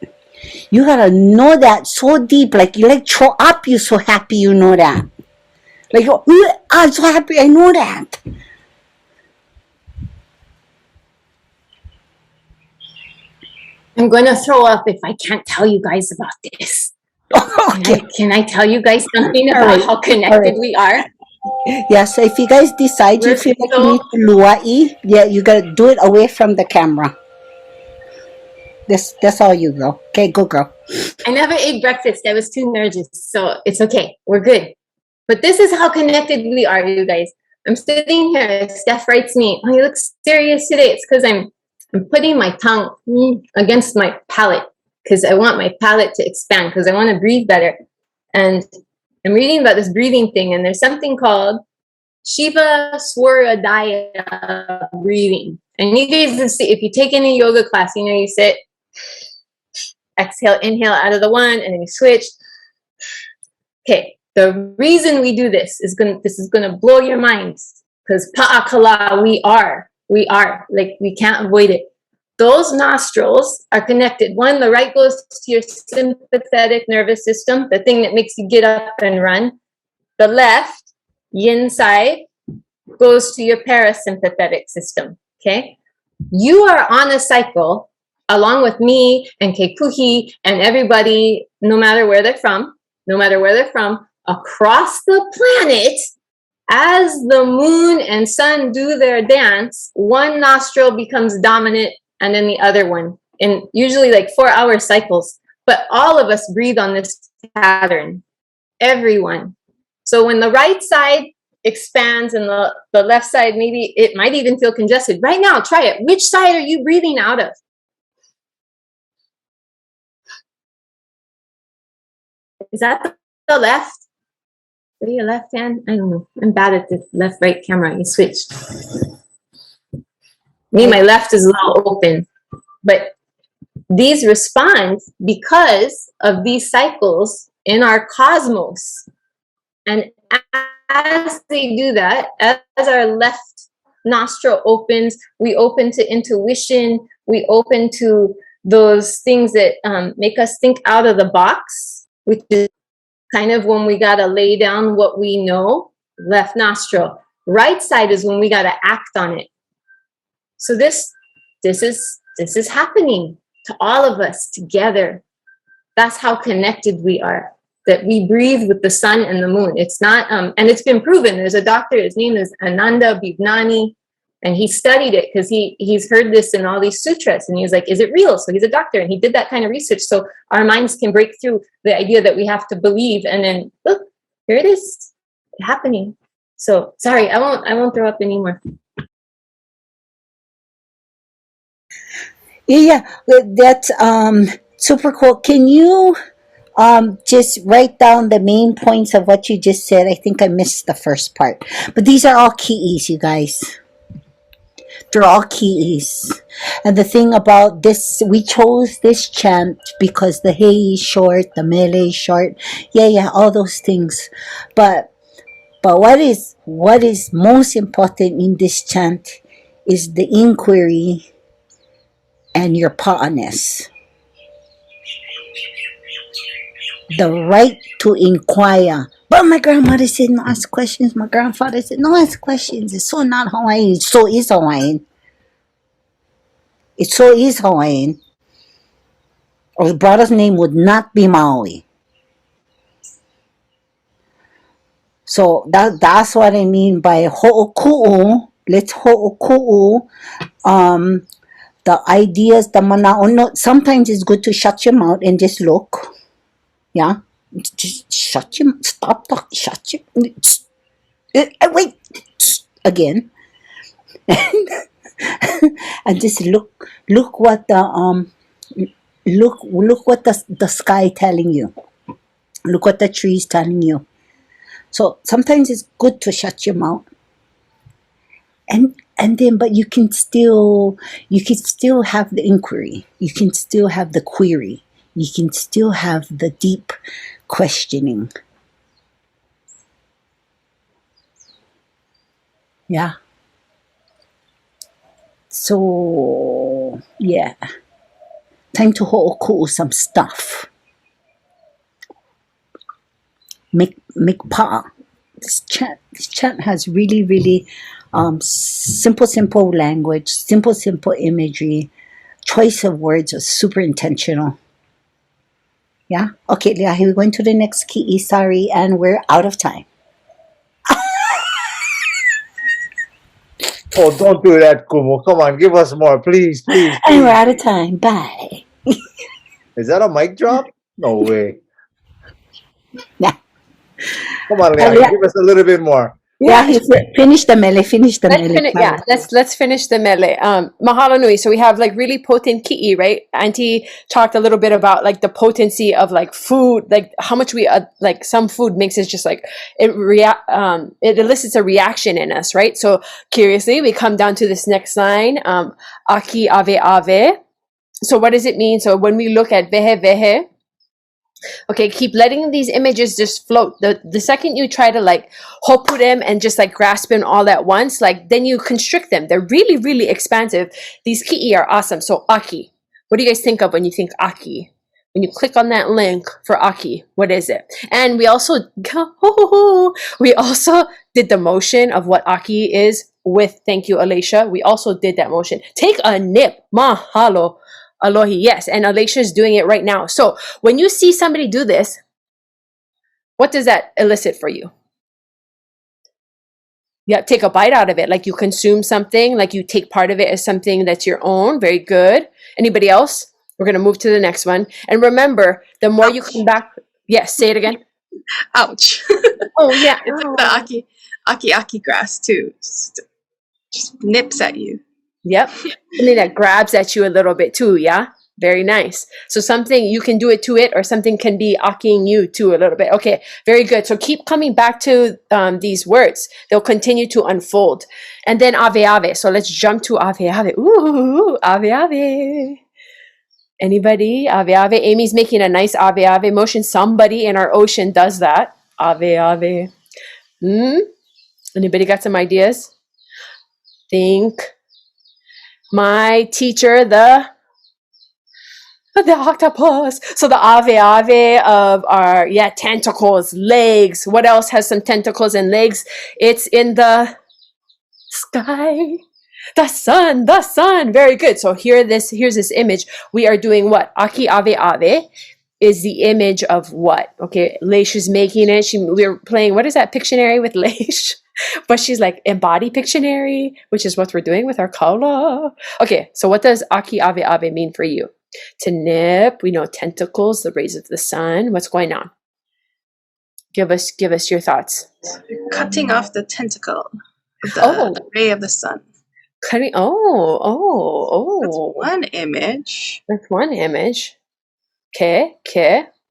You gotta know that so deep, like you like throw up. You're so happy you know that. Like I'm so happy I know that. I'm gonna throw up if I can't tell you guys about this. Okay. Can I tell you guys something about how connected we are? Yeah, so if you guys decide you feel like you need to lua'i, yeah, you gotta do it away from the camera. That's all you, girl. Okay, go, girl. I never ate breakfast. I was too nervous, so it's okay. We're good. But this is how connected we are, you guys. I'm sitting here. Steph writes me, "Oh, you look serious today." It's because I'm putting my tongue against my palate because I want my palate to expand because I want to breathe better. And I'm reading about this breathing thing, and there's something called Shiva Swaradaya breathing. And you guys, if you take any yoga class, you know, you sit, exhale, inhale out of the one, and then you switch. Okay, the reason we do this is gonna blow your minds, because pa'akala, we are, like, we can't avoid it. Those nostrils are connected. One, the right goes to your sympathetic nervous system, the thing that makes you get up and run. The left, yin side, goes to your parasympathetic system, okay? You are on a cycle, along with me and Kekuhi and everybody, no matter where they're from, across the planet. As the moon and sun do their dance, one nostril becomes dominant and then the other one, in usually like 4-hour cycles. But all of us breathe on this pattern, everyone. So when the right side expands and the left side, maybe it might even feel congested. Right now, try it. Which side are you breathing out of? Is that the left? Are you left hand? I don't know. I'm bad at the left-right camera. You switch. Me, my left is a little open. But these respond because of these cycles in our cosmos. And as they do that, as our left nostril opens, we open to intuition. We open to those things that make us think out of the box, which is kind of when we got to lay down what we know, left nostril. Right side is when we got to act on it. So this is happening to all of us together. That's how connected we are, that we breathe with the sun and the moon. It's not, and it's been proven. There's a doctor, his name is Ananda Bhivnani, and he studied it because he's heard this in all these sutras, and he was like, is it real? So he's a doctor, and he did that kind of research so our minds can break through the idea that we have to believe, and then look, here it is. happening. So sorry, I won't throw up anymore. Yeah, that's super cool. Can you just write down the main points of what you just said? I think I missed the first part, but these are all keys, you guys. They're all keys. And the thing about this, we chose this chant because the hey is short, the mele is short. Yeah, all those things. But what is most important in this chant is the inquiry and your pa'aness. The right to inquire. But my grandmother said no ask questions. My grandfather said no ask questions. It's so not Hawaiian. It so is Hawaiian. It so is Hawaiian. Or his brother's name would not be Maui. So that's what I mean by ho'oku'u. Let's ho'oku'u. The ideas, the manaʻo. No, sometimes it's good to shut your mouth and just look. Yeah, just stop talking. Shut your. Wait. Again. And just look what the look what the sky telling you. Look what the trees telling you. So sometimes it's good to shut your mouth. And then, but you can still have the inquiry. You can still have the query. You can still have the deep questioning. Yeah. So, yeah. Time to ho'oku'u some stuff. Make pa'a. This chant has really simple language, simple imagery. Choice of words are super intentional. Yeah? Okay, Leahi, we're going to the next ki'i. Sorry, and we're out of time. Oh, don't do that, Kumu. Come on, give us more, please. And we're out of time. Bye. Is that a mic drop? No way. Yeah. Come on, Leahi, give us a little bit more. Yeah, finish the mele. Let's finish the mele. Mahalo nui. So we have like really potent ki'i, right? Auntie talked a little bit about like the potency of like food, like how much we like some food makes us just like it elicits a reaction in us, right? So curiously, we come down to this next line, aki ave ave. So what does it mean? So when we look at vehe vehe. Okay, keep letting these images just float. The second you try to like hopu them and just like grasp them all at once, like then you constrict them. They're really expansive. These ki'i are awesome. So aki, what do you guys think of when you think aki? When you click on that link for aki, what is it? And we also did the motion of what aki is with thank you, Alicia. We also did that motion. Take a nip, mahalo. Aloha, yes, and Alicia is doing it right now. So when you see somebody do this, what does that elicit for you? Yeah, take a bite out of it. Like you consume something, like you take part of it as something that's your own. Very good. Anybody else? We're going to move to the next one. And remember, the more you come back, yes, say it again. Ouch. Oh, yeah. It's like the aki grass too. Just nips at you. Yep. Something that grabs at you a little bit too, yeah? Very nice. So something, you can do it to it, or something can be akiing you too a little bit. Okay, very good. So keep coming back to these words. They'll continue to unfold. And then ave ave. So let's jump to ave ave. Ooh, ave ave. Anybody? Ave ave. Amy's making a nice ave ave motion. Somebody in our ocean does that. Ave ave. Anybody got some ideas? Think. My teacher, the octopus. So the ave ave of our, tentacles, legs. What else has some tentacles and legs? It's in the sky. The sun. Very good. So here's this image. We are doing what? Aki ave ave is the image of what? Okay, Leish is making it. We're playing, what is that Pictionary with Leish? But she's like, embody Pictionary, which is what we're doing with our kaula. Okay, so what does aki ave ave mean for you? To nip, we know tentacles, the rays of the sun. What's going on? Give us your thoughts. Cutting off the tentacle of the ray of the sun. Cutting. That's one image. That's one image. Okay.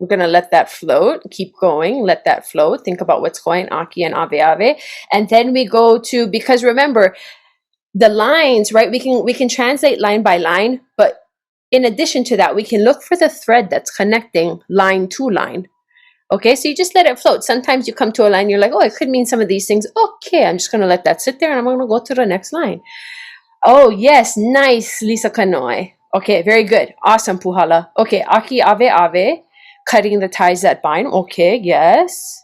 We're gonna let that float. Keep going. Let that float. Think about what's going Aki and Ave Ave, and then we go to, because remember the lines, right? We can translate line by line, but in addition to that, we can look for the thread that's connecting line to line. Okay, so you just let it float. Sometimes you come to a line, you're like, oh, it could mean some of these things. Okay, I'm just gonna let that sit there, and I'm gonna go to the next line. Oh yes, nice, Lisa Kanoe. Okay, very good. Awesome, Puhala. Okay, Aki Ave Ave, cutting the ties that bind. Okay, yes.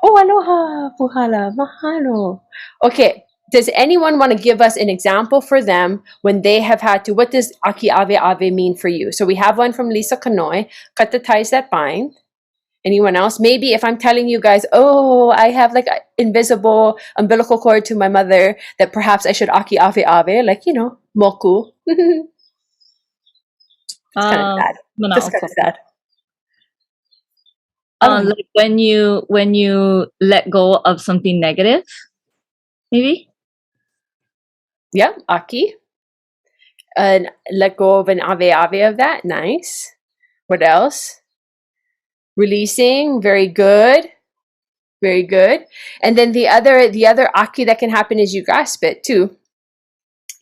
Oh, aloha, Puhala, Mahalo. Okay, does anyone want to give us an example for them when they have had to, what does Aki Ave Ave mean for you? So we have one from Lisa Kanoe, cut the ties that bind. Anyone else? Maybe if I'm telling you guys, oh, I have like an invisible umbilical cord to my mother, that perhaps I should Aki Ave Ave, like, you know, moku. It's kind of sad. That's kind of sad. Like when you let go of something negative, maybe. Yeah, Aki. And let go of an Ave Ave of that. Nice. What else? Releasing. Very good. Very good. And then the other Aki that can happen is you grasp it too.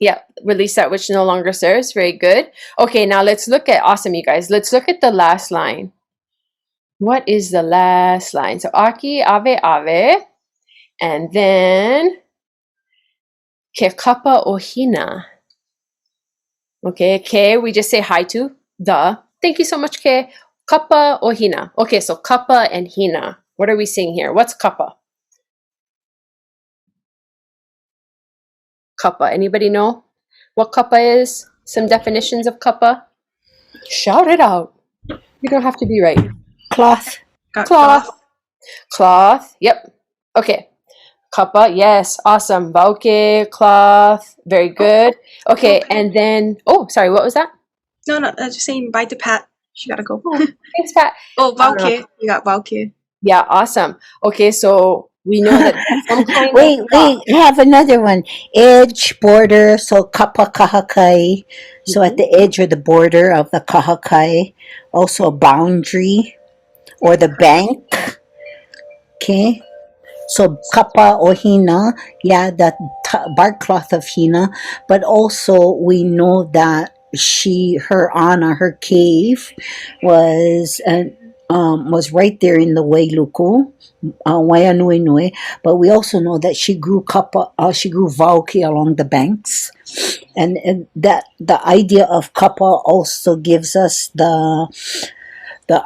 Yeah, release that which no longer serves. Very good. Okay, now let's look at, awesome, you guys. Let's look at the last line. What is the last line? So Aki Ave Ave, and then Ke kapa o hina. Okay, Ke, we just say hi to. Duh. Thank you so much, Ke. Kapa o hina. Okay, so kapa and hina. What are we seeing here? What's kapa? Kappa. Anybody know what kappa is? Some definitions of kappa? Shout it out. You don't have to be right. Cloth. Cloth. Yep. Okay. Kappa. Yes. Awesome. Bauke. Cloth. Very good. Okay. And then, oh, sorry. What was that? No, I was just saying bye to Pat. She gotta go. Thanks, Pat. Oh, Valke. You got Valke. Yeah. Awesome. Okay. So we know that some kind Wait, I have another one. Edge, border, so kapa kahakai. So at the edge or the border of the kahakai. Also a boundary or the bank. Okay. So kapa o hina, yeah, that bark cloth of hina. But also we know that her cave was right there in the Wailuku. Waianuenue, but we also know that she grew vauki along the banks, and that the idea of kapa also gives us the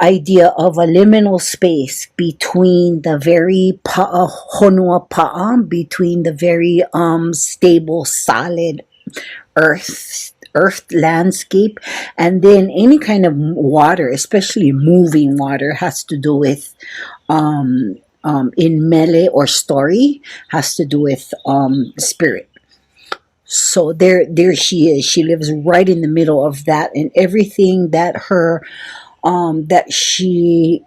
idea of a liminal space between the very pa'a honua pa'a, between the very stable solid earth landscape, and then any kind of water, especially moving water, has to do with in Mele or story, has to do with spirit. So there she is. She lives right in the middle of that, and everything that she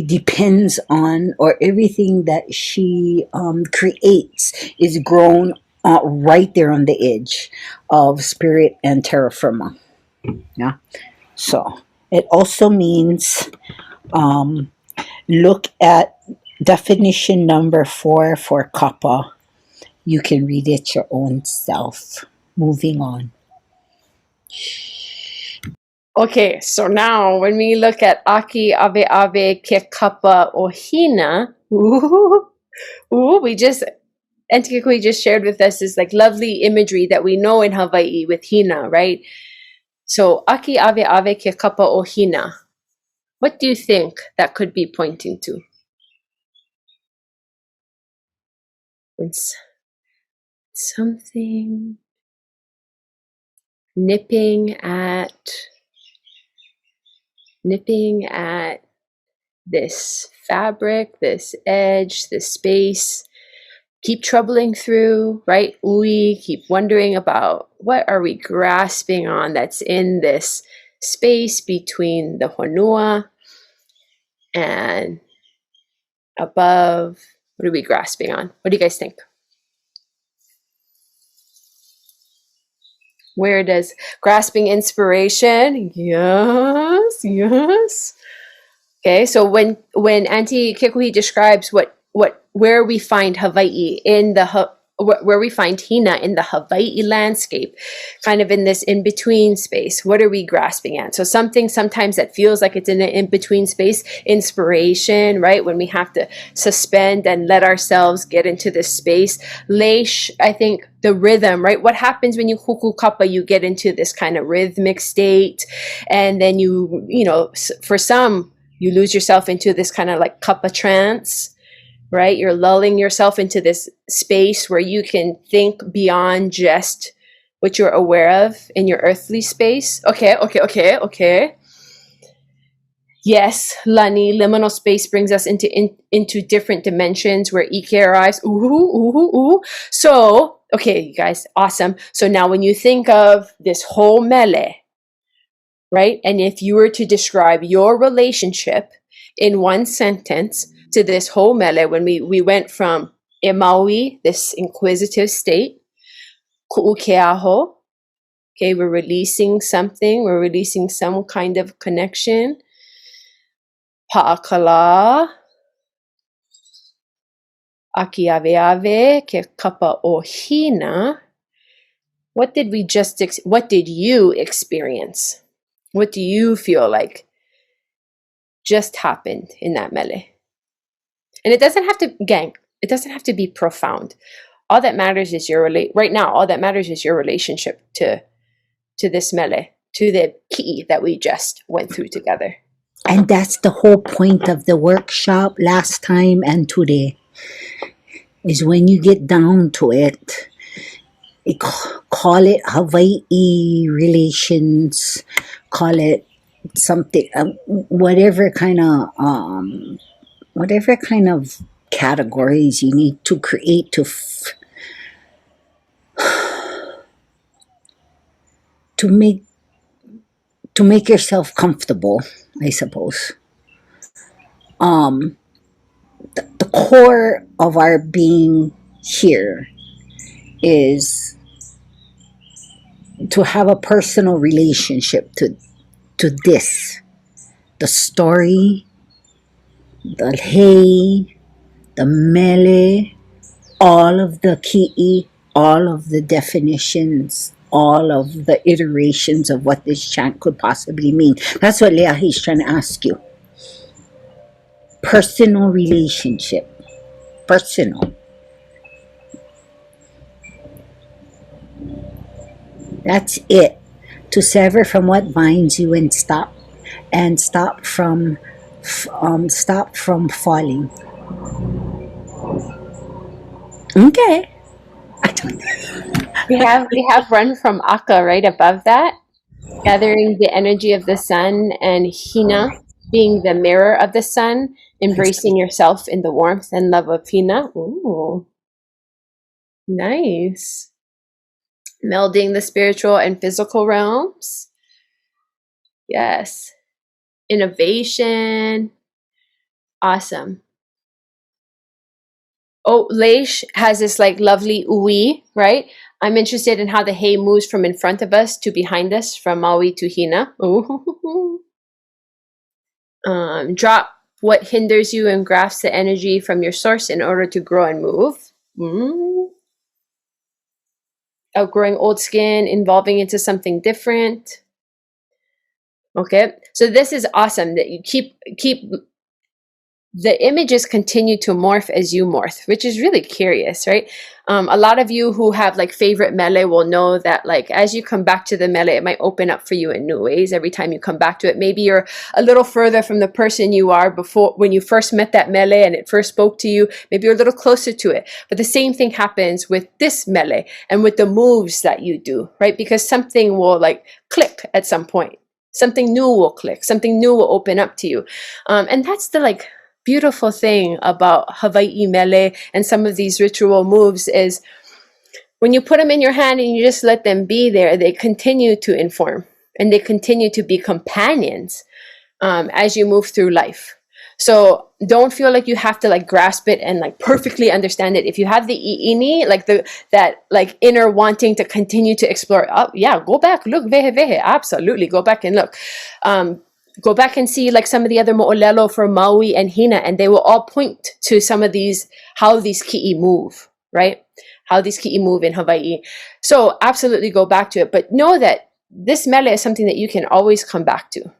depends on, or everything that she creates, is grown right there on the edge of spirit and terra firma. Yeah. So it also means look at definition number 4 for kappa. You can read it your own self. Moving on. Okay, so now when we look at Aki Ave Ave Ke Kapa o Hina, we just, Auntie Kekuhi just shared with us this like lovely imagery that we know in Hawaii with Hina, right? So Aki Ave Ave Ke Kapa o Hina. What do you think that could be pointing to? It's something nipping at this fabric, this edge, this space. Keep troubling through, right? We keep wondering about what are we grasping on that's in this space between the honua and above. What are we grasping on? What do you guys think? Where does grasping inspiration? Yes, yes. Okay, so when Auntie Kekuhi describes where we find Hawaii in the where we find Hina in the Hawaii landscape, kind of in this in-between space, what are we grasping at? So something sometimes that feels like it's in an in-between space, inspiration, right? When we have to suspend and let ourselves get into this space. Leish, I think the rhythm, right? What happens when you huku kappa, you get into this kind of rhythmic state, and then you know, for some, you lose yourself into this kind of like kappa trance, right? You're lulling yourself into this space where you can think beyond just what you're aware of in your earthly space. Okay. Yes, Lani, liminal space brings us into different dimensions where Ike arrives. Ooh. So, okay, you guys, awesome. So now when you think of this whole Mele, right? And if you were to describe your relationship in one sentence to this whole Mele, when we went from Maui, this inquisitive state, Ku'u keaho, okay, we're releasing something, we're releasing some kind of connection. Pa'akala, akiaveave, ke kapa o hina. What did you experience? What do you feel like just happened in that Mele? And it doesn't have to be profound. All that matters is right now, all that matters is your relationship to this Mele, to the ki'i that we just went through together. And that's the whole point of the workshop last time and today, is when you get down to it, call it Hawaii relations, call it something, whatever kind of categories you need to create to make yourself comfortable, I suppose. The core of our being here is to have a personal relationship to this, the story, the hei, the Mele, all of the ki'i, all of the definitions, all of the iterations of what this chant could possibly mean. That's what Leahi's trying to ask you. Personal relationship. Personal. That's it. To sever from what binds you and stop from falling. Okay. We have run from Aka right above that, gathering the energy of the sun, and Hina being the mirror of the sun, embracing yourself in the warmth and love of Hina. Ooh, nice. Melding the spiritual and physical realms. Yes. Innovation. Awesome. Oh, Leish has this like lovely ui, right? I'm interested in how the hei moves from in front of us to behind us, from Maui to Hina. Ooh. Drop what hinders you and grasp the energy from your source in order to grow and move. Outgrowing old skin, evolving into something different. Okay, so this is awesome that you keep the images continue to morph as you morph, which is really curious, right? A lot of you who have like favorite Mele will know that like as you come back to the Mele, it might open up for you in new ways every time you come back to it. Maybe you're a little further from the person you are before when you first met that Mele and it first spoke to you. Maybe you're a little closer to it. But the same thing happens with this Mele and with the moves that you do, right? Because something will like click at some point. Something new will click. Something new will open up to you. And that's the like beautiful thing about Hawaii Mele and some of these ritual moves is when you put them in your hand and you just let them be there, they continue to inform and they continue to be companions as you move through life. So don't feel like you have to like grasp it and like perfectly understand it. If you have the i'ini, like that like inner wanting to continue to explore, yeah, go back, look, vehe vehe, absolutely, go back and look. Go back and see like some of the other mo'olelo for Maui and Hina, and they will all point to some of these, how these ki'i move, right? How these ki'i move in Hawaii. So absolutely go back to it, but know that this mele is something that you can always come back to,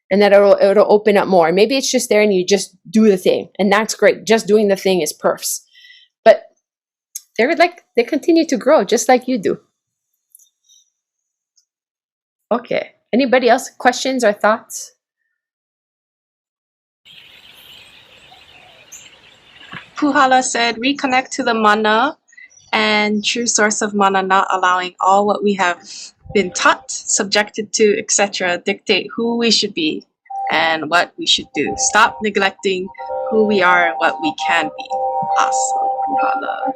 and that it'll open up more. Maybe it's just there and you just do the thing, and that's great. Just doing the thing is perfs. But they continue to grow just like you do. Okay. Anybody else? Questions or thoughts? Puhala said, reconnect to the mana and true source of mana, not allowing all what we have been taught, subjected to, etc., dictate who we should be and what we should do. Stop neglecting who we are and what we can be. Awesome, Puhala.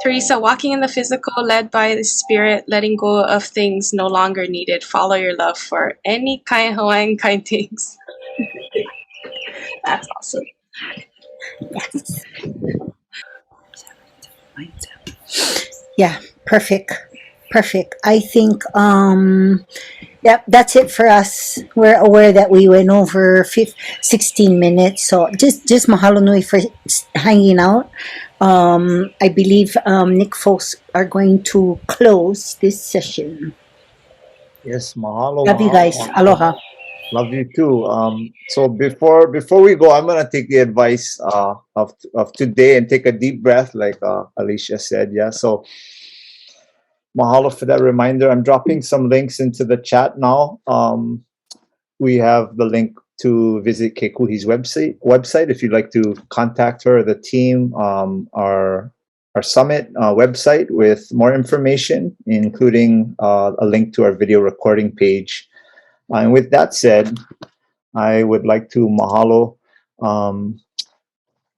Teresa, walking in the physical, led by the spirit, letting go of things no longer needed. Follow your love for any kind Hawaiian kind things. That's awesome. Yes. Yeah, perfect. I think that's it for us. We're aware that we went over 16 minutes, so just mahalo nui for hanging out. I believe Nick folks are going to close this session. Yes, mahalo. Love you guys. Aloha. Love you too. So before we go, I'm gonna take the advice of today and take a deep breath, like Alicia said. Yeah. So mahalo for that reminder. I'm dropping some links into the chat now. We have the link to visit Kekuhi's website if you'd like to contact her, the team, our summit website with more information, including a link to our video recording page. And with that said, I would like to mahalo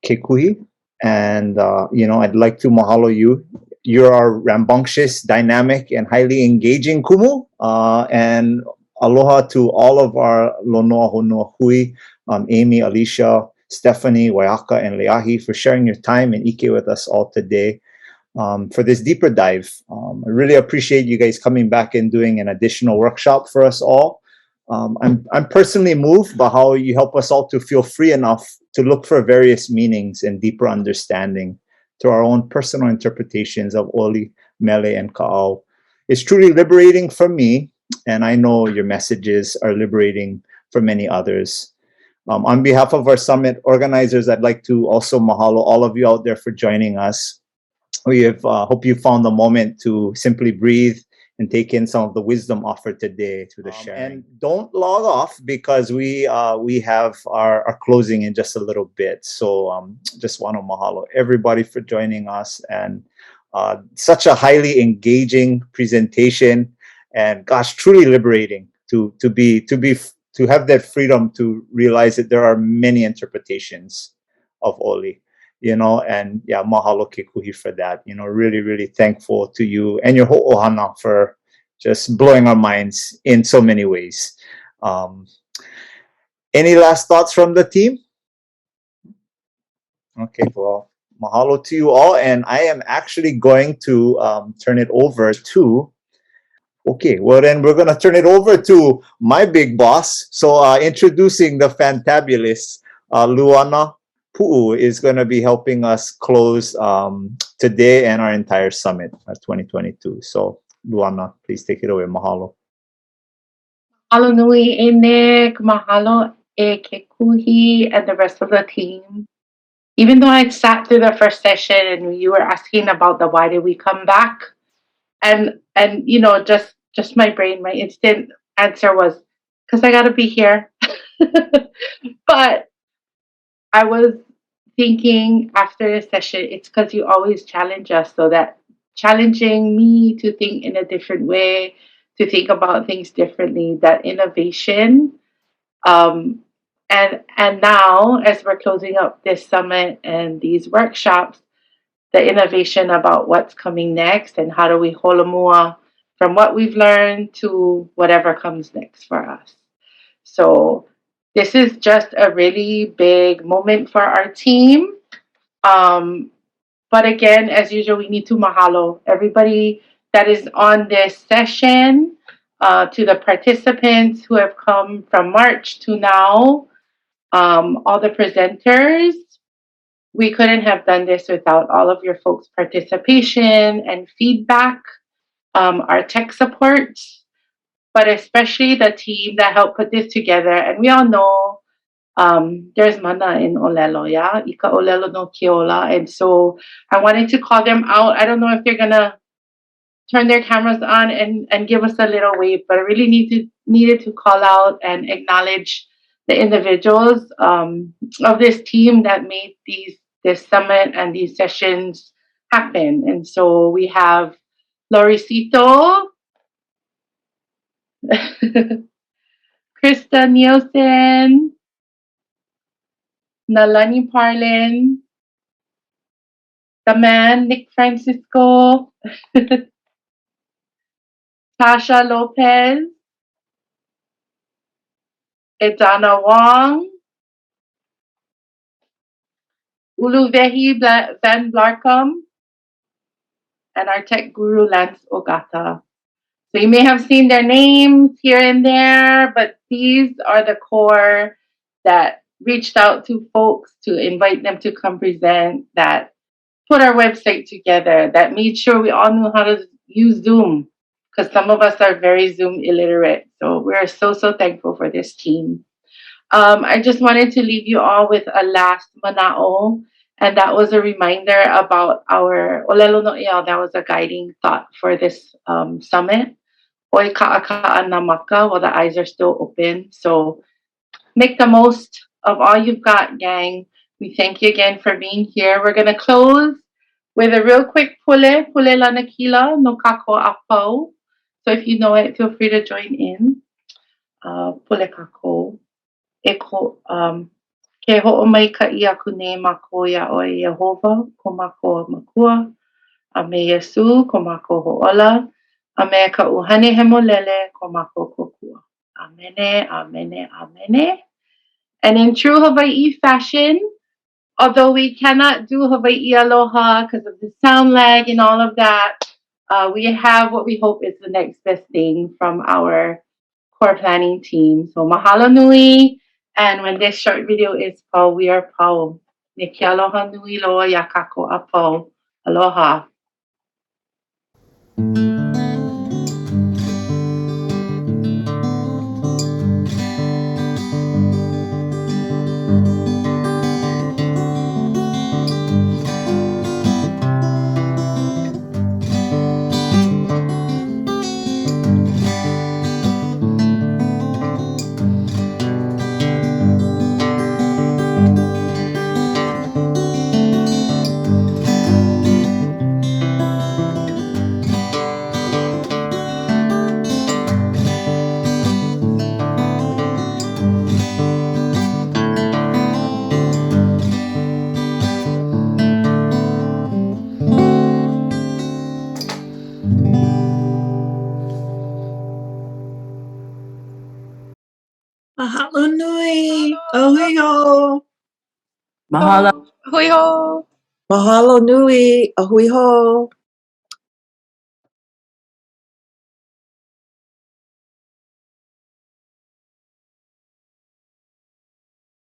Kekuhi, and I'd like to mahalo you. You're our rambunctious, dynamic, and highly engaging kumu, and aloha to all of our Lonoa Honua Hui, Amy, Alicia, Stephanie, Waiaka, and Leahi for sharing your time and ike with us all today for this deeper dive. I really appreciate you guys coming back and doing an additional workshop for us all. I'm personally moved by how you help us all to feel free enough to look for various meanings and deeper understanding through our own personal interpretations of oli, mele, and kaʻao. It's truly liberating for me, and I know your messages are liberating for many others. On behalf of our summit organizers, I'd like to also mahalo all of you out there for joining us. We have hope you found the moment to simply breathe and take in some of the wisdom offered today through the sharing. And don't log off, because we have our closing in just a little bit. So just want to mahalo everybody for joining us, and such a highly engaging presentation, and gosh, truly liberating to have that freedom to realize that there are many interpretations of oli. And yeah, mahalo Kekuhi for that. Really, really thankful to you and your whole ohana for just blowing our minds in so many ways. Any last thoughts from the team? Okay, well, mahalo to you all. And I am actually going to turn it over to, okay, well then we're going to turn it over to my big boss. So introducing the fantabulous Luana Pu'u is going to be helping us close today and our entire summit 2022. So Luana, please take it away. Mahalo. Mahalo nui e Nick, mahalo e Kekuhi and the rest of the team. Even though I sat through the first session and you were asking about the why did we come back, and just my brain, my instant answer was because I got to be here. But I was thinking after the session, it's because you always challenge us, so that challenging me to think in a different way, to think about things differently, that innovation. And now, as we're closing up this summit and these workshops, the innovation about what's coming next and how do we holomua from what we've learned to whatever comes next for us. So This is just a really big moment for our team. But again, as usual, we need to mahalo everybody that is on this session, to the participants who have come from March to now, all the presenters. We couldn't have done this without all of your folks' participation and feedback, our tech support, but especially the team that helped put this together. And we all know there's mana in ʻŌlelo, yeah? Ika ʻŌlelo no keola. And so I wanted to call them out. I don't know if they're going to turn their cameras on and give us a little wave, but I really needed to call out and acknowledge the individuals of this team that made this summit and these sessions happen. And so we have Lauricito, Krista Nielsen, Nalani Parlin, the man, Nick Francisco, Tasha Lopez, Edana Wong, Uluvehi Van Blarcom, and our tech guru, Lance Ogata. So you may have seen their names here and there, but these are the core that reached out to folks to invite them to come present, that put our website together, that made sure we all knew how to use Zoom, because some of us are very Zoom illiterate. So we're so thankful for this team. I just wanted to leave you all with a last manaʻo, and that was a reminder about our ʻŌlelo no ʻea. That was a guiding thought for this summit. Oi kaʻakaʻa na maka, while the eyes are still open. So make the most of all you've got, gang. We thank you again for being here. We're going to close with a real quick pule lanakila no kako apau. So if you know it, feel free to join in. Pule kako. Eko ke hoʻomaikaʻi aku nei mako ia ʻoe Yehovah, ko mako makua, a me Yesu, ko mako hoʻola, a me ka uhane he molele, ko mako kokua. Amene, amene, amene. And in true Hawaiʻi fashion, although we cannot do Hawaiʻi aloha because of the sound lag and all of that, we have what we hope is the next best thing from our core planning team. So mahalo nui. And when this short video is pau, we are pau. Me ke aloha nui loa ya kako a pau. Aloha. Mahalo nui. Ahuiho. Mahalo. Hui ho. Mahalo nui. Ahuiho.